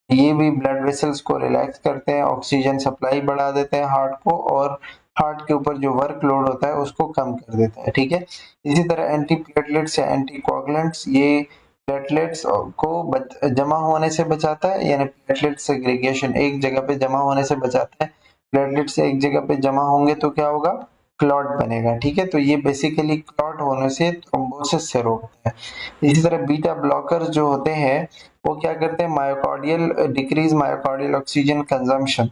ये भी ब्लड वेसल्स को रिलैक्स करते हैं, ऑक्सीजन सप्लाई बढ़ा देते हैं हार्ट को, और हार्ट के ऊपर जो वर्क लोड होता है उसको कम कर देता है, ठीक है। इसी तरह एंटी प्लेटलेट्स या एंटी कोगुलेंट्स, ये प्लेटलेट्स को जमा होने से बचाता है, यानी प्लेटलेट सेग्रीगेशन, एक जगह पे जमा होने से बचाता है। प्लेटलेट से एक जगह पे जमा होंगे तो क्या होगा? क्लॉट बनेगा, ठीक है। तो ये बेसिकली क्लॉट होने से थ्रोम्बोसिस से रोकता है। इसी तरह बीटा ब्लॉकर्स जो होते हैं वो क्या करते हैं? Myocardial decrease myocardial oxygen consumption,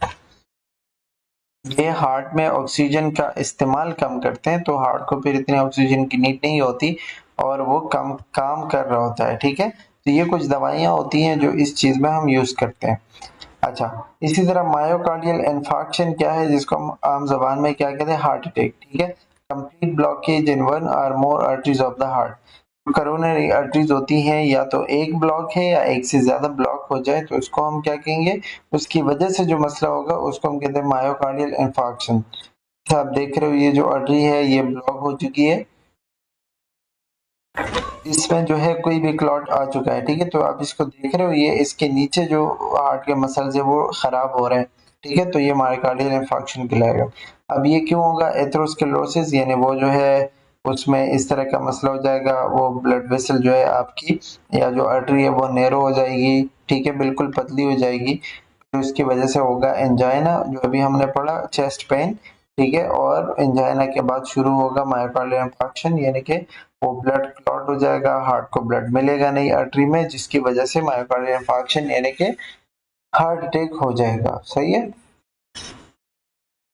ये हार्ट में ऑक्सीजन का इस्तेमाल कम करते हैं, तो हार्ट को फिर इतनी ऑक्सीजन की नीड नहीं होती और वो कम काम कर रहा होता है, ठीक है। तो ये कुछ दवाइयां होती हैं जो इस चीज में हम यूज करते हैं। अच्छा, इसी तरह मायोकार्डियल इन्फार्क्शन क्या है, जिसको हम आम जबान में क्या कहते हैं? हार्ट अटैक, ठीक है। Complete blockage in one or more arteries of the heart, coronary arteries होती हैं, या तो एक ब्लॉक है या एक से ज्यादा ब्लॉक हो जाए तो उसको हम क्या कहेंगे? उसकी वजह से जो मसला होगा उसको हम कहते हैं मायोकार्डियल इन्फार्क्शन। आप देख रहे हो ये जो आर्टरी है ये ब्लॉक हो चुकी है, इसमें जो है कोई भी क्लॉट आ चुका है, ठीक है। तो आप इसको देख रहे हो, ये इसके नीचे जो हार्ट के मसल्स है वो खराब हो रहे हैं, ठीक है, तो ये मायोकार्डियल इंफार्क्शन कहलाएगा। अब ये क्यों होगा? एथेरोस्क्लेरोसिस, यानी वो जो है उसमें इस तरह का मसला हो जाएगा, वो ब्लड वेसल जो है आपकी या जो आर्टरी है वो नैरो हो जाएगी, ठीक है, बिल्कुल पतली हो जाएगी, तो इसकी वजह से होगा एंजाइना, जो अभी हमने पढ़ा, चेस्ट पेन, ठीक है, और एंजाइना के बाद शुरू होगा मायोकार्डियल इंफार्क्शन, यानी कि वो ब्लड क्लॉट हो जाएगा, हार्ट को ब्लड मिलेगा नहीं आर्टरी में, जिसकी वजह से मायोकार्डियल इंफार्क्शन यानी कि हार्ट अटैक हो जाएगा, सही है।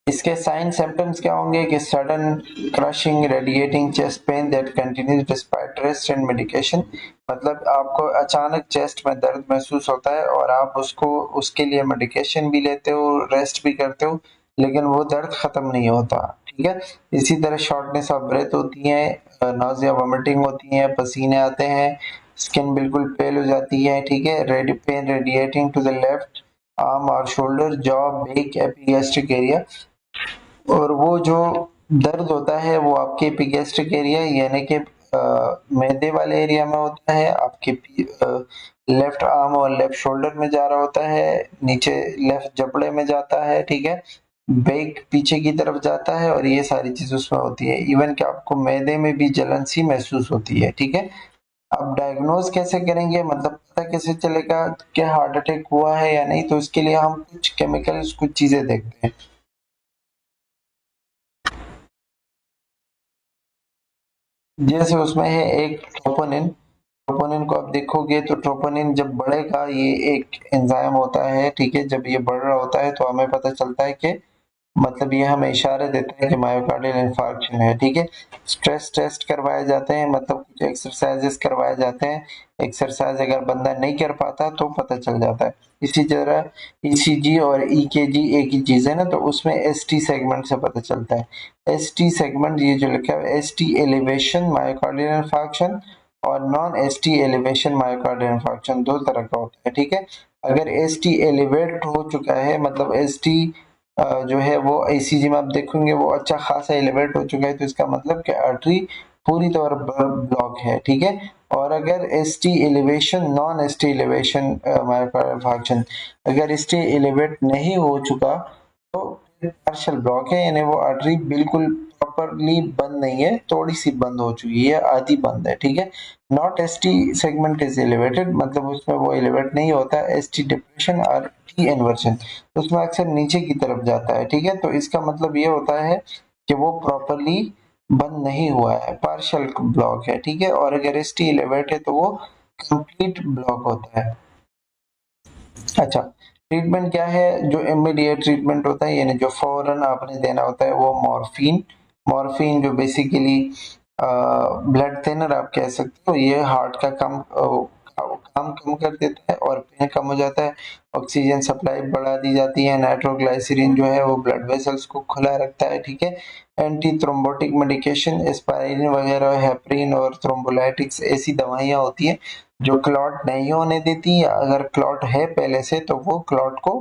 इसके साइन सिम्टम्स क्या होंगे कि sudden crushing radiating chest pain that continues despite rest and medication, मतलब आपको अचानक चेस्ट में दर्द महसूस होता है और आप उसको उसके लिए मेडिकेशन भी लेते हो, रेस्ट भी करते हो, लेकिन वो दर्द खत्म नहीं होता, ठीक है। इसी तरह शॉर्टनेस ऑफ ब्रेथ होती है, नोजिया वोमिटिंग होती है, पसीने आते हैं, स्किन बिल्कुल पेल हो जाती है, ठीक है। Ready pain radiating to the left arm or shoulder, jaw, back, epigastric area, और वो जो दर्द होता है वो आपके एपिगैस्ट्रिक एरिया यानी कि मैदे वाले एरिया में होता है, आपके लेफ्ट आर्म और लेफ्ट शोल्डर में जा रहा होता है, नीचे लेफ्ट जबड़े में जाता है, ठीक है, बैक पीछे की तरफ जाता है, और ये सारी चीज उसमें होती है। इवन कि आपको मैदे में भी जलन सी महसूस होती है, ठीक है। अब डायग्नोज कैसे करेंगे, मतलब पता कैसे चलेगा कि हार्ट अटैक हुआ है या नहीं? तो इसके लिए हम कुछ केमिकल्स, कुछ चीजें देखते हैं। जैसे उसमें है एक ट्रोपोनिन, ट्रोपोनिन को आप देखोगे तो ट्रोपोनिन जब बढ़ेगा, ये एक एंजाइम होता है, ठीक है, जब ये बढ़ रहा होता है तो हमें पता चलता है कि मतलब ये हमें इशारा देता है कि मायोकार्डियल इंफार्क्शन है, ठीक है। स्ट्रेस टेस्ट करवाए जाते हैं, मतलब कुछ एक्सरसाइजेस करवाए जाते हैं, एक्सरसाइज अगर बंदा नहीं कर पाता तो पता चल जाता है। इसी तरह ईसीजी और ईकेजी एक ही चीज है ना, तो उसमें एसटी सेगमेंट से पता चलता है। एसटी सेगमेंट ये जो लिखा है, एसटी एलिवेशन मायोकार्डियल इंफार्क्शन और non ST elevation myocardial infarction, दो तरह का होता है, ठीक है। अगर एसटी एलिवेट हो चुका है, मतलब एसटी जो है वो ईसीजी में आप देखेंगे वो अच्छा खासा एलिवेट हो चुका है, तो इसका मतलब कि आर्टरी पूरी तौर पर ब्लॉक है, ठीक है। और अगर ST elevation non ST elevation function अगर ST एलिवेट नहीं हो चुका तो पार्शियल ब्लॉक है, यानी वो आर्टरी बिल्कुल प्रॉपरली बंद नहीं है, थोड़ी सी बंद हो चुकी है, आधी बंद है, ठीक है। Not ST segment is elevated, मतलब उसमें वो एलिवेट नहीं होता, ST डिप्रेशन और T इन्वर्जन उसमें अक्सर नीचे की तरफ जाता है, ठीक है। तो इसका मतलब ये होता है कि वो प्रॉपरली बंद नहीं हुआ है, पार्शियल ब्लॉक है, ठीक है। और अगर ST एलिवेट है तो वो कंप्लीट ब्लॉक होता है। अच्छा, ट्रीटमेंट क्या है? जो इमीडिएट ट्रीटमेंट होता है, यानी जो फौरन आपने देना होता है, वो मॉर्फिन। मॉर्फिन जो बेसिकली ब्लड थिनर आप कह सकते हो, ये हार्ट का काम कम कर देता है और पेन कम हो जाता है, ऑक्सीजन सप्लाई बढ़ा दी जाती है, नाइट्रोग्लाइसरीन जो है वो ब्लड वेसल्स को खुला रखता है, ठीक है। एंटी थ्रोम्बोटिक मेडिकेशन एस्पाइरिन वगैरह, हेपरिन और थ्रोम्बोलाइटिक्स ऐसी दवाइयां होती है जो क्लॉट नहीं होने देती, या अगर क्लॉट है पहले से तो वो क्लॉट को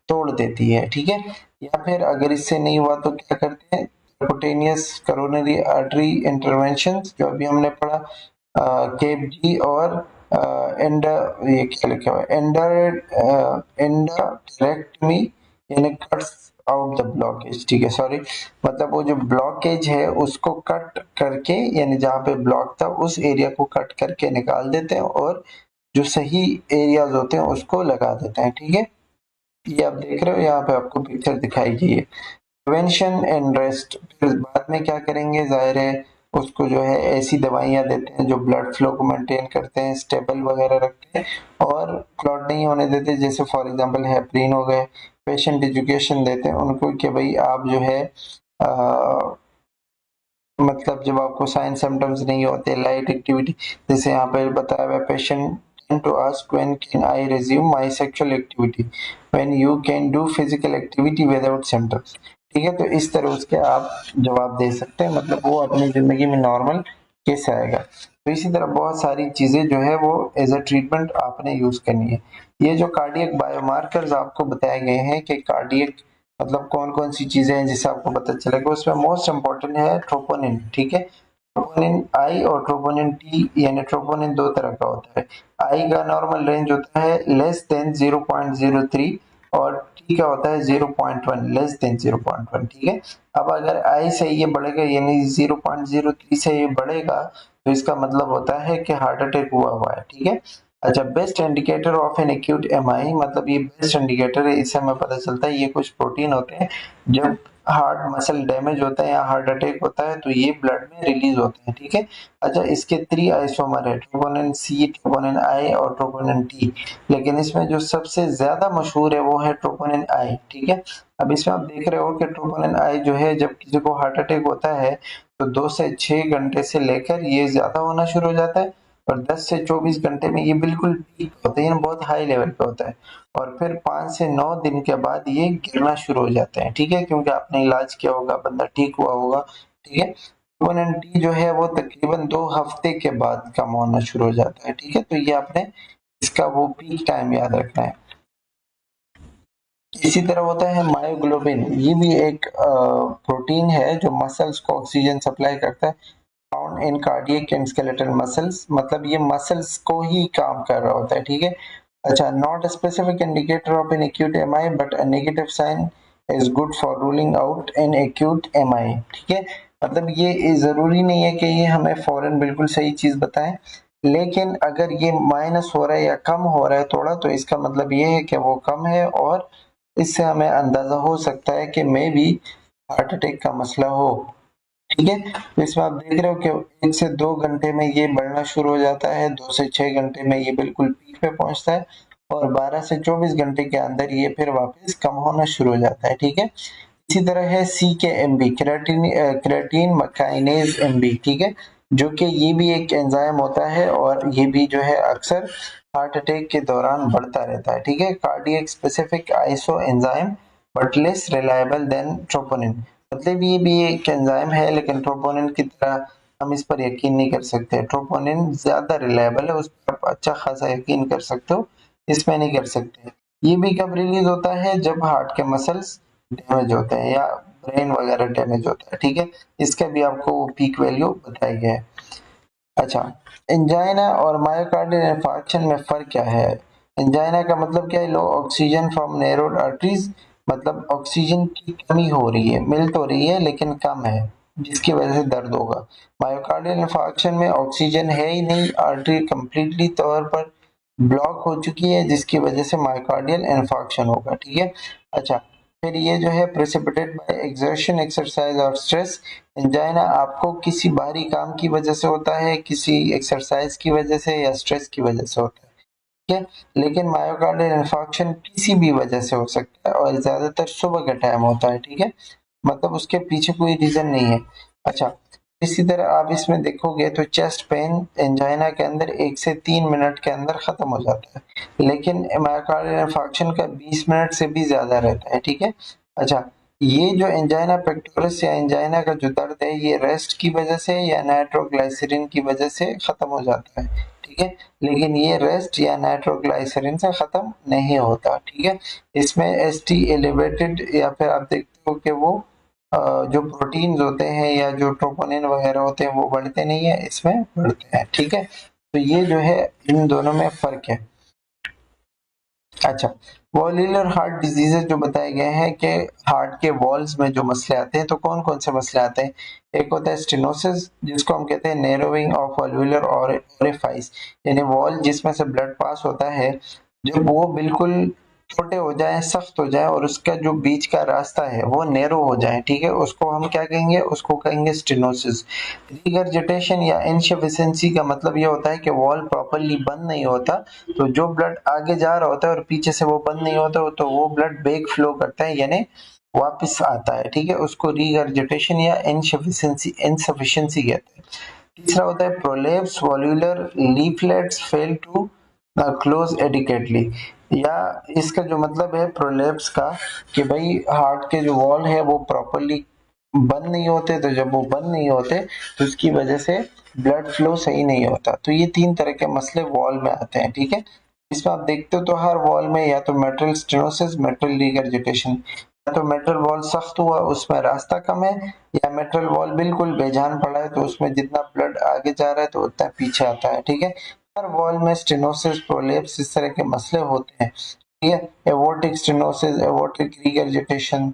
तोड़ देती है, ठीक है। या फिर अगर इससे नहीं हुआ तो क्या करते हैं, परक्यूटेनियस कोरोनरी आर्टरी इंटरवेंशन जो अभी हमने पढ़ा, केप जी और एंड ये क्या लिखा हुआ है, एंडोटेरेक्टमी, यानी कट्स आउट द ब्लॉकेज, ठीक है। सॉरी, मतलब वो जो ब्लॉकेज है उसको कट करके, यानी जहाँ पे ब्लॉक था उस एरिया को कट करके निकाल देते हैं और जो सही एरियाज होते हैं उसको लगा देते हैं, ठीक है। ये आप देख रहे हो, यहाँ पे आपको पिक्चर दिखाई गई है। प्रिवेंशन एंड रेस्ट, फिर बाद में क्या करेंगे, जाहिर है उसको जो है ऐसी दवाइयां देते हैं जो ब्लड फ्लो को मेंटेन करते हैं, स्टेबल वगैरह रखते हैं और क्लॉट नहीं होने देते, जैसे फॉर एग्जांपल हेपरिन हो गए। पेशेंट एजुकेशन देते हैं उनको कि भाई आप जो है मतलब जब आपको साइन सिम्टम्स नहीं होते, लाइट एक्टिविटी, जैसे यहाँ पे बताया हुआ, patient tend to ask when can I resume my sexual activity when you can do physical activity without symptoms, ठीक है। तो इस तरह उसके आप जवाब दे सकते हैं, मतलब वो अपनी जिंदगी में नॉर्मल कैसे आएगा। तो इसी तरह बहुत सारी चीजें जो है वो एज अ ट्रीटमेंट आपने यूज करनी है। ये जो कार्डियक बायोमार्कर्स आपको बताए गए हैं कि कार्डियक मतलब कौन कौन सी चीजें हैं जिससे आपको पता चलेगा, उसमें मोस्ट इंपॉर्टेंट है ट्रोपोनिन, ठीक है। ट्रोपोनिन आई और ट्रोपोनिन टी, यानी ट्रोपोनिन दो तरह का होता है। आई का नॉर्मल रेंज होता है लेस देन 0.03 और टी का होता है 0.1 लेस देन 0.1, ठीक है। अब अगर आई से ये बढ़ेगा, यानी 0.03 से ये बढ़ेगा, तो इसका मतलब होता है कि हार्ट अटैक हुआ हुआ है, ठीक है। अच्छा, best indicator of an acute MI, मतलब ये बेस्ट इंडिकेटर है, इससे हमें पता चलता है ये कुछ प्रोटीन होते हैं, जब हार्ट मसल डैमेज होता है या हार्ट अटैक होता है तो ये ब्लड में रिलीज होते हैं, ठीक है। अच्छा, इसके 3 आइसोमर है, ट्रोपोनिन सी, ट्रोपोनिन आई और ट्रोपोनिन टी, लेकिन इसमें जो सबसे ज्यादा मशहूर है वो है ट्रोपोनिन आई, ठीक है। अब इसमें आप देख रहे हो कि ट्रोपोनिन आई जो है, जब किसी को हार्ट अटैक होता है तो 2 से 6 घंटे से लेकर ये ज्यादा होना शुरू हो जाता है और 10 से 24 घंटे में ये बिल्कुल पीक होता है, बहुत हाई लेवल पे होता है, और फिर 5 से 9 दिन के बाद ये गिरना शुरू हो जाते हैं, ठीक है, क्योंकि आपने इलाज किया होगा, बंदा ठीक हुआ होगा, ठीक है। ट्रोपोनिन टी जो है वो तकरीबन 2 हफ्ते के बाद कम होना शुरू हो जाता है, ठीक है। तो ये आपने इसका वो पीक टाइम याद रखना है। इसी तरह होता है मायोग्लोबिन, ये भी एक प्रोटीन है जो मसल्स को ऑक्सीजन सप्लाई करता है, found in cardiac and skeletal muscles, मतलब ये मसल्स को ही काम कर रहा होता है, ठीक है। अच्छा, not specific indicator of an acute MI but a negative sign is good for ruling out an acute MI, ठीक है। मतलब ये जरूरी नहीं है कि ये हमें फौरन बिल्कुल सही चीज बताएं, लेकिन अगर ये माइनस हो रहा है या कम हो रहा है थोड़ा, तो इसका मतलब ये है कि वो कम है और इससे हमें अंदाजा हो सकता है कि मे बी हार्ट अटैक का मसला हो, ठीक है। तो इसमें आप देख रहे हो कि 1 से 2 घंटे में ये बढ़ना शुरू हो जाता है, 2 से 6 घंटे में ये बिल्कुल पीक पे पहुंचता है और 12 से 24 घंटे के अंदर ये फिर वापस कम होना शुरू हो जाता है, ठीक है। इसी तरह है CKMB, क्रेटीन मकाइनेज एमबी, ठीक है, जो कि ये भी एक एंजाइम होता है और ये भी जो है अक्सर हार्ट अटैक के दौरान बढ़ता रहता है, ठीक है। Cardiac specific iso enzyme but less reliable then troponin, मतलब ये भी एक एंजाइम है लेकिन ट्रोपोनिन की तरह हम इस पर यकीन नहीं कर सकते। ट्रोपोनिन ज्यादा रिलायबल है, उस पर आप अच्छा खासा यकीन कर सकते हो, इसमें नहीं कर सकते। ये भी कब रिलीज होता है, जब हार्ट के मसल्स डैमेज होते हैं या ब्रेन वगैरह डैमेज होता है, ठीक है। इसका भी आपको पीक वैल्यू बताया गया है। अच्छा, एंजाइना और मायोकार्डियल इंफार्क्शन में फ़र्क क्या है? एंजाइना का मतलब क्या है? लो ऑक्सीजन फ्रॉम नैरोड आर्टरीज, मतलब ऑक्सीजन की कमी हो रही है, मिल तो रही है लेकिन कम है, जिसकी वजह से दर्द होगा। मायोकार्डियल इंफार्क्शन में ऑक्सीजन है ही नहीं, आर्टरी कंप्लीटली तौर पर ब्लॉक हो चुकी है, जिसकी वजह से मायोकार्डियल इंफार्क्शन होगा। ठीक है। अच्छा, फिर ये जो है प्रेसिपिटेट बाय एक्सर्शन, एक्सरसाइज और स्ट्रेस। एंजाइना आपको किसी बाहरी काम की वजह से होता है, किसी एक्सरसाइज की वजह से या स्ट्रेस की वजह से होता है। ठीक है। लेकिन मायोकार्डियल इंफार्क्शन किसी भी वजह से हो सकता है और ज्यादातर सुबह का टाइम होता है। ठीक है, मतलब उसके पीछे कोई रीजन नहीं है। अच्छा, इसी तरह आप इसमें देखोगे तो चेस्ट पेन एंजाइना के अंदर 1 से 3 मिनट के अंदर खत्म हो जाता है, लेकिन मायोकार्डियल इंफार्क्शन का 20 मिनट से भी ज्यादा रहता है। ठीक है। अच्छा, ये जो एंजाइना पेक्टोरिस या एंजाइना का जो दर्द है, ये रेस्ट की वजह से या नाइट्रोग्लिसरीन की वजह से खत्म हो जाता है। ठीक है, लेकिन ये रेस्ट या नाइट्रोग्लिसरीन से खत्म नहीं होता। ठीक है, इसमें एसटी एलिवेटेड या फिर आप देखते हो कि वो जो प्रोटीन्स होते हैं या जो ट्रोपोनिन वगैरह होते हैं वो बढ़ते नहीं है, इसमें बढ़ते हैं। ठीक है, तो ये जो है इन दोनों में फर्क है। अच्छा, वॉल्वुलर हार्ट डिजीजेज जो बताए गए हैं कि हार्ट के वॉल्स में जो मसले आते हैं, तो कौन कौन से मसले आते हैं? एक होता है स्टेनोसिस, जिसको हम कहते हैं नैरोइंग ऑफ वॉल्वुलर ओरिफाइस, यानी वॉल जिसमें से ब्लड पास होता है, जब वो बिल्कुल छोटे हो जाए, सख्त हो जाए और उसका जो बीच का रास्ता है वो नैरो हो जाए। ठीक है, उसको हम क्या कहेंगे? उसको कहेंगे स्टेनोसिस। रिगर्जिटेशन या इनसफिशिएंसी का मतलब ये होता है कि वॉल प्रॉपर्ली बंद नहीं होता, तो जो ब्लड आगे जा रहा होता है और पीछे से वो बंद नहीं होता, तो वो ब्लड बैक फ्लो करता है, यानी वापस आता है। ठीक है, उसको रिगर्जिटेशन या इनसफिशिएंसी कहते हैं। तीसरा होता है prolapse, valvular leaflets fail to close adequately, या इसका जो मतलब है प्रोलेप्स का कि भाई हार्ट के जो वॉल है वो प्रॉपर्ली बंद नहीं होते, तो जब वो बंद नहीं होते तो उसकी वजह से ब्लड फ्लो सही नहीं होता। तो ये 3 तरह के मसले वॉल में आते हैं। ठीक है, इसमें आप देखते हो तो हर वॉल में या तो मेटल स्टेनोसिस, मेटल रिगर्जिटेशन, या तो मेटल वॉल सख्त हुआ उसमें रास्ता कम है, या मेटल वॉल बिल्कुल बेजान पड़ा है तो उसमें जितना ब्लड आगे जा रहा है तो उतना पीछे आता है। ठीक है, हर वॉल में स्टेनोसिस, प्रोलेप्स, इस तरह के मसले होते हैं। ठीक है, aortic stenosis, aortic regurgitation,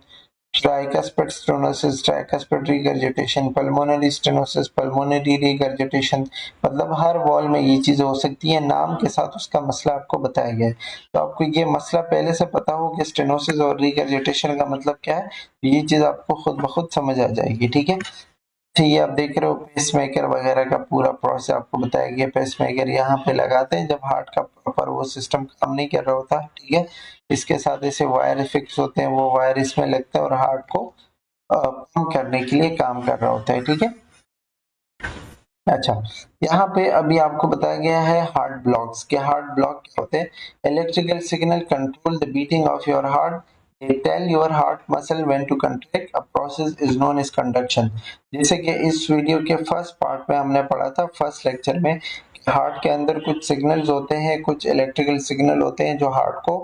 tricuspid stenosis, tricuspid regurgitation, pulmonary stenosis, pulmonary regurgitation, मतलब हर वॉल में ये चीजें हो सकती है, नाम के साथ उसका मसला आपको बताया गया है। तो आपको ये मसला पहले से पता हो कि स्टेनोसिस और रिगर्जिटेशन का मतलब क्या है, ये चीज आपको खुद ब खुद समझ आ जाएगी। ठीक है, अच्छा, ये आप देख रहे हो पेसमेकर वगैरह का पूरा प्रोसेस आपको बताया गया। पेसमेकर यहाँ पे लगाते हैं जब हार्ट का प्रॉपर वो सिस्टम काम नहीं कर रहा होता। ठीक है, इसके साथ ऐसे वायर फिक्स होते हैं, वो वायर इसमें लगता है और हार्ट को पंप करने के लिए काम कर रहा होता है। ठीक है। अच्छा, यहाँ पे अभी आपको बताया गया है हार्ट ब्लॉक्स के। हार्ट ब्लॉक क्या होते हैं? Electrical signal control the beating of your heart, they tell your heart muscle when to contract, a process is known as conduction। जैसे कि इस वीडियो के फर्स्ट पार्ट में हमने पढ़ा था, फर्स्ट लेक्चर में, हार्ट के अंदर कुछ सिग्नल्स होते हैं, कुछ इलेक्ट्रिकल सिग्नल होते हैं जो हार्ट को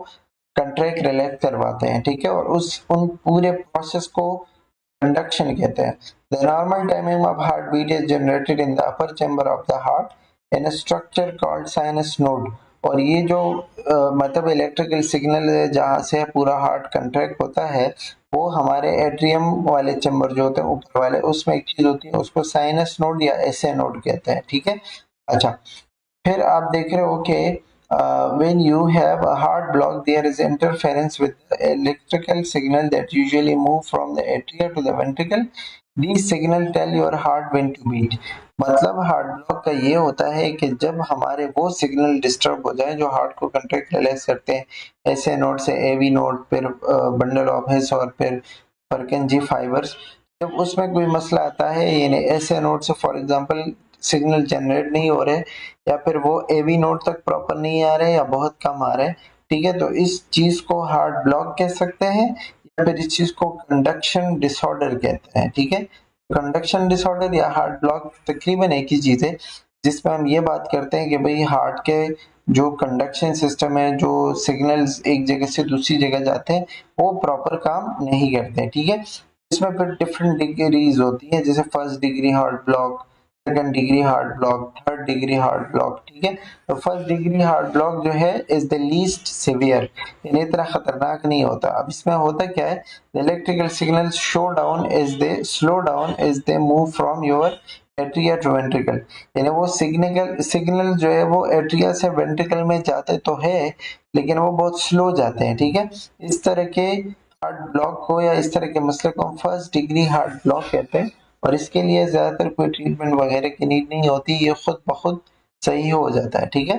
कंट्रैक्ट रिलैक्स करवाते हैं। ठीक है, और उन पूरे प्रोसेस को कंडक्शन कहते हैं। The normal timing of heartbeat is generated in the upper chamber of the heart in a structure called sinus node। और ये जो मतलब इलेक्ट्रिकल सिग्नल है जहाँ से पूरा हार्ट कंट्रैक्ट होता है, वो हमारे एट्रियम वाले चैम्बर जो होते हैं ऊपर वाले, उसमें एक चीज होती है, उसको साइनस नोड या एसए नोड कहते हैं। ठीक है। अच्छा, फिर आप देख रहे हो कि when you have a heart block there is interference with the electrical signal that usually move from the atria to the ventricle। these signal tell your heart when to beat। मतलब हार्ट ब्लॉक का ये होता है कि जब हमारे वो सिग्नल डिस्टर्ब हो जाए जो हार्ट को कंट्रैक्ट रिलैक्स करते हैं, ऐसे नोड से एवी नोड, फिर बंडल ऑफ हिस और फिर परकिंजी फाइबर्स, जब उसमें कोई मसला आता है, यानी ऐसे नोड से फॉर एग्जांपल सिग्नल जनरेट नहीं हो रहे, या फिर वो एवी नोड तक प्रॉपर नहीं आ रहे या बहुत कम आ रहे हैं। ठीक है, तो इस चीज को हार्ट ब्लॉक कह सकते हैं, या फिर इस चीज को कंडक्शन डिसऑर्डर कहते हैं। ठीक है, कंडक्शन डिसऑर्डर या हार्ट ब्लॉक तकरीबन एक ही चीज है, जिसमें हम ये बात करते हैं कि भाई हार्ट के जो कंडक्शन सिस्टम है, जो सिग्नल्स एक जगह से दूसरी जगह जाते हैं, वो प्रॉपर काम नहीं करते हैं। ठीक है, इसमें फिर डिफरेंट डिग्रीज होती है, जैसे first degree heart block, second degree heart block, third degree heart block, ठीक है। तो फर्स्ट डिग्री हार्ट ब्लॉक जो है इज द लीस्ट सिवियर, यानी इतना खतरनाक नहीं होता। अब इसमें होता क्या है, the electrical signal slow down is they move from your atria to ventricle, यानी वो सिग्नल जो है वो एट्रिया से वेंट्रिकल में जाते तो है लेकिन वो बहुत स्लो जाते हैं, ठीक है। इस तरह के हार्ट ब्लॉक को या इस तरह के मसले को हम फर्स्ट डिग्री हार्ट ब्लॉक कहते हैं, और इसके लिए ज्यादातर कोई ट्रीटमेंट वगैरह की नीड नहीं होती, ये खुद ब खुद सही हो जाता है, ठीक है।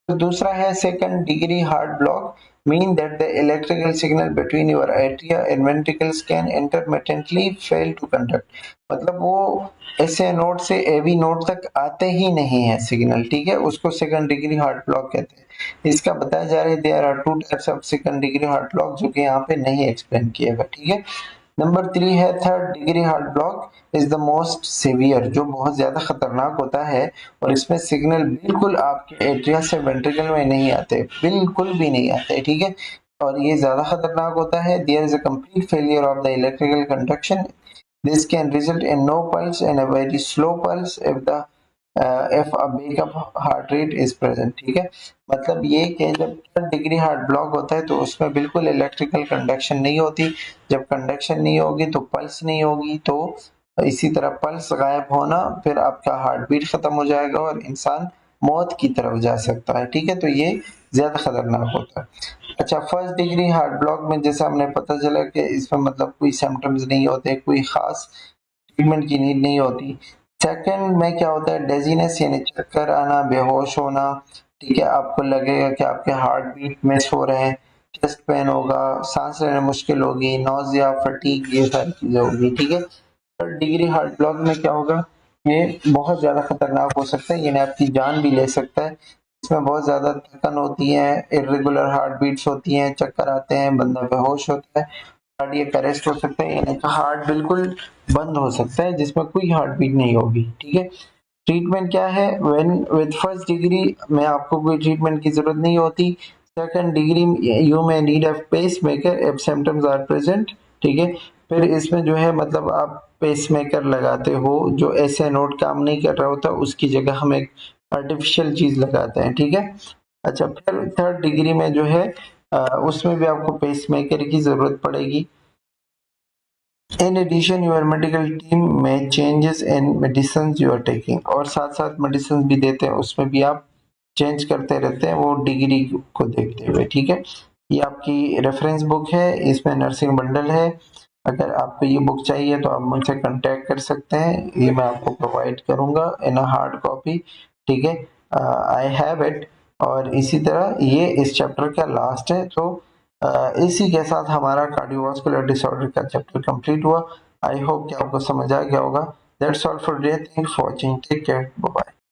तो दूसरा है second degree heart block, mean that the electrical signal between your atria and ventricles can intermittently fail to conduct, मतलब वो ऐसे नोड से एवी नोड तक आते ही नहीं है सिग्नल, ठीक है, उसको सेकंड डिग्री हार्ट ब्लॉक कहते हैं। इसका बताया जा रहा है there are two types of second degree heart block, जो कि यहाँ पे नहीं एक्सप्लेन किया गया, ठीक है। नंबर 3 है third degree heart block is the most severe, जो बहुत ज्यादा खतरनाक होता है, और इसमें सिग्नल बिल्कुल आपके एट्रिया से वेंट्रिकल में नहीं आते, बिल्कुल भी नहीं आते, ठीक है, और ये ज्यादा खतरनाक होता है। There is a complete failure of the electrical conduction, this can result in no pulse and a very slow pulse if a backup heart rate is present, ठीक है। मतलब ये कि जब थर्ड डिग्री हार्ट ब्लॉक होता है तो उसमें बिल्कुल इलेक्ट्रिकल कंडक्शन नहीं होती, जब कंडक्शन नहीं होगी तो पल्स नहीं होगी, तो इसी तरह पल्स गायब होना, फिर आपका हार्ट बीट खत्म हो जाएगा और इंसान मौत की तरफ जा सकता है, ठीक है। तो ये ज्यादा खतरनाक होता है। अच्छा, फर्स्ट डिग्री हार्ट ब्लॉक में जैसे हमने पता चला कि इसमें मतलब कोई सिम्टम्स नहीं होते, कोई खास ट्रीटमेंट की नीड नहीं होती। सेकंड में क्या होता है, डेजीनेस यानी चक्कर आना, बेहोश होना, ठीक है, आपको लगेगा कि आपके हार्ट बीट मिस हो रहे हैं, चेस्ट पेन होगा, सांस लेना मुश्किल होगी, नोजिया, फटीग, ये सारी चीजें होगी, ठीक है। थर्ड डिग्री हार्ट ब्लॉक में क्या होगा, ये बहुत ज्यादा खतरनाक हो सकता है, यानी आपकी जान भी ले सकता है। इसमें बहुत ज्यादा थकन होती है, इरेगुलर हार्ट बीट्स होती हैं, चक्कर आते हैं, बंदा बेहोश होता है, कार्डियक अरेस्ट हो सकता है, यानी हार्ट बिल्कुल बंद हो सकता है जिसमें कोई हार्ट बीट नहीं होगी, ठीक है। ट्रीटमेंट क्या है, व्हेन विद फर्स्ट डिग्री में आपको कोई ट्रीटमेंट की जरूरत नहीं होती, second degree you may need a pacemaker if symptoms are present, ठीक है। फिर इसमें जो है मतलब आप पेस मेकर लगाते हो, जो ऐसे नोड काम नहीं कर रहा होता उसकी जगह हम एक आर्टिफिशियल चीज लगाते हैं, ठीक है। अच्छा, फिर थर्ड डिग्री में जो है उसमें भी आपको पेस मेकर की जरूरत पड़ेगी। In addition, your medical team may changes in medicines you are taking, और साथ साथ मेडिसिन भी देते हैं, उसमें भी आप चेंज करते रहते हैं वो डिग्री को देखते हुए, ठीक है। ये आपकी रेफरेंस बुक है, इसमें नर्सिंग बंडल है, अगर आपको ये बुक चाहिए तो आप मुझसे कांटेक्ट कर सकते हैं, ये मैं आपको प्रोवाइड करूंगा इन अ हार्ड कॉपी, ठीक है। आई हैव इट, और इसी तरह ये इस चैप्टर का लास्ट है, तो इसी के साथ हमारा कार्डियोवास्कुलर डिसऑर्डर का चैप्टर कंप्लीट हुआ। आई होप कि आपको समझ आ गया होगा। That's all for today, thanks for watching, take care, bye bye.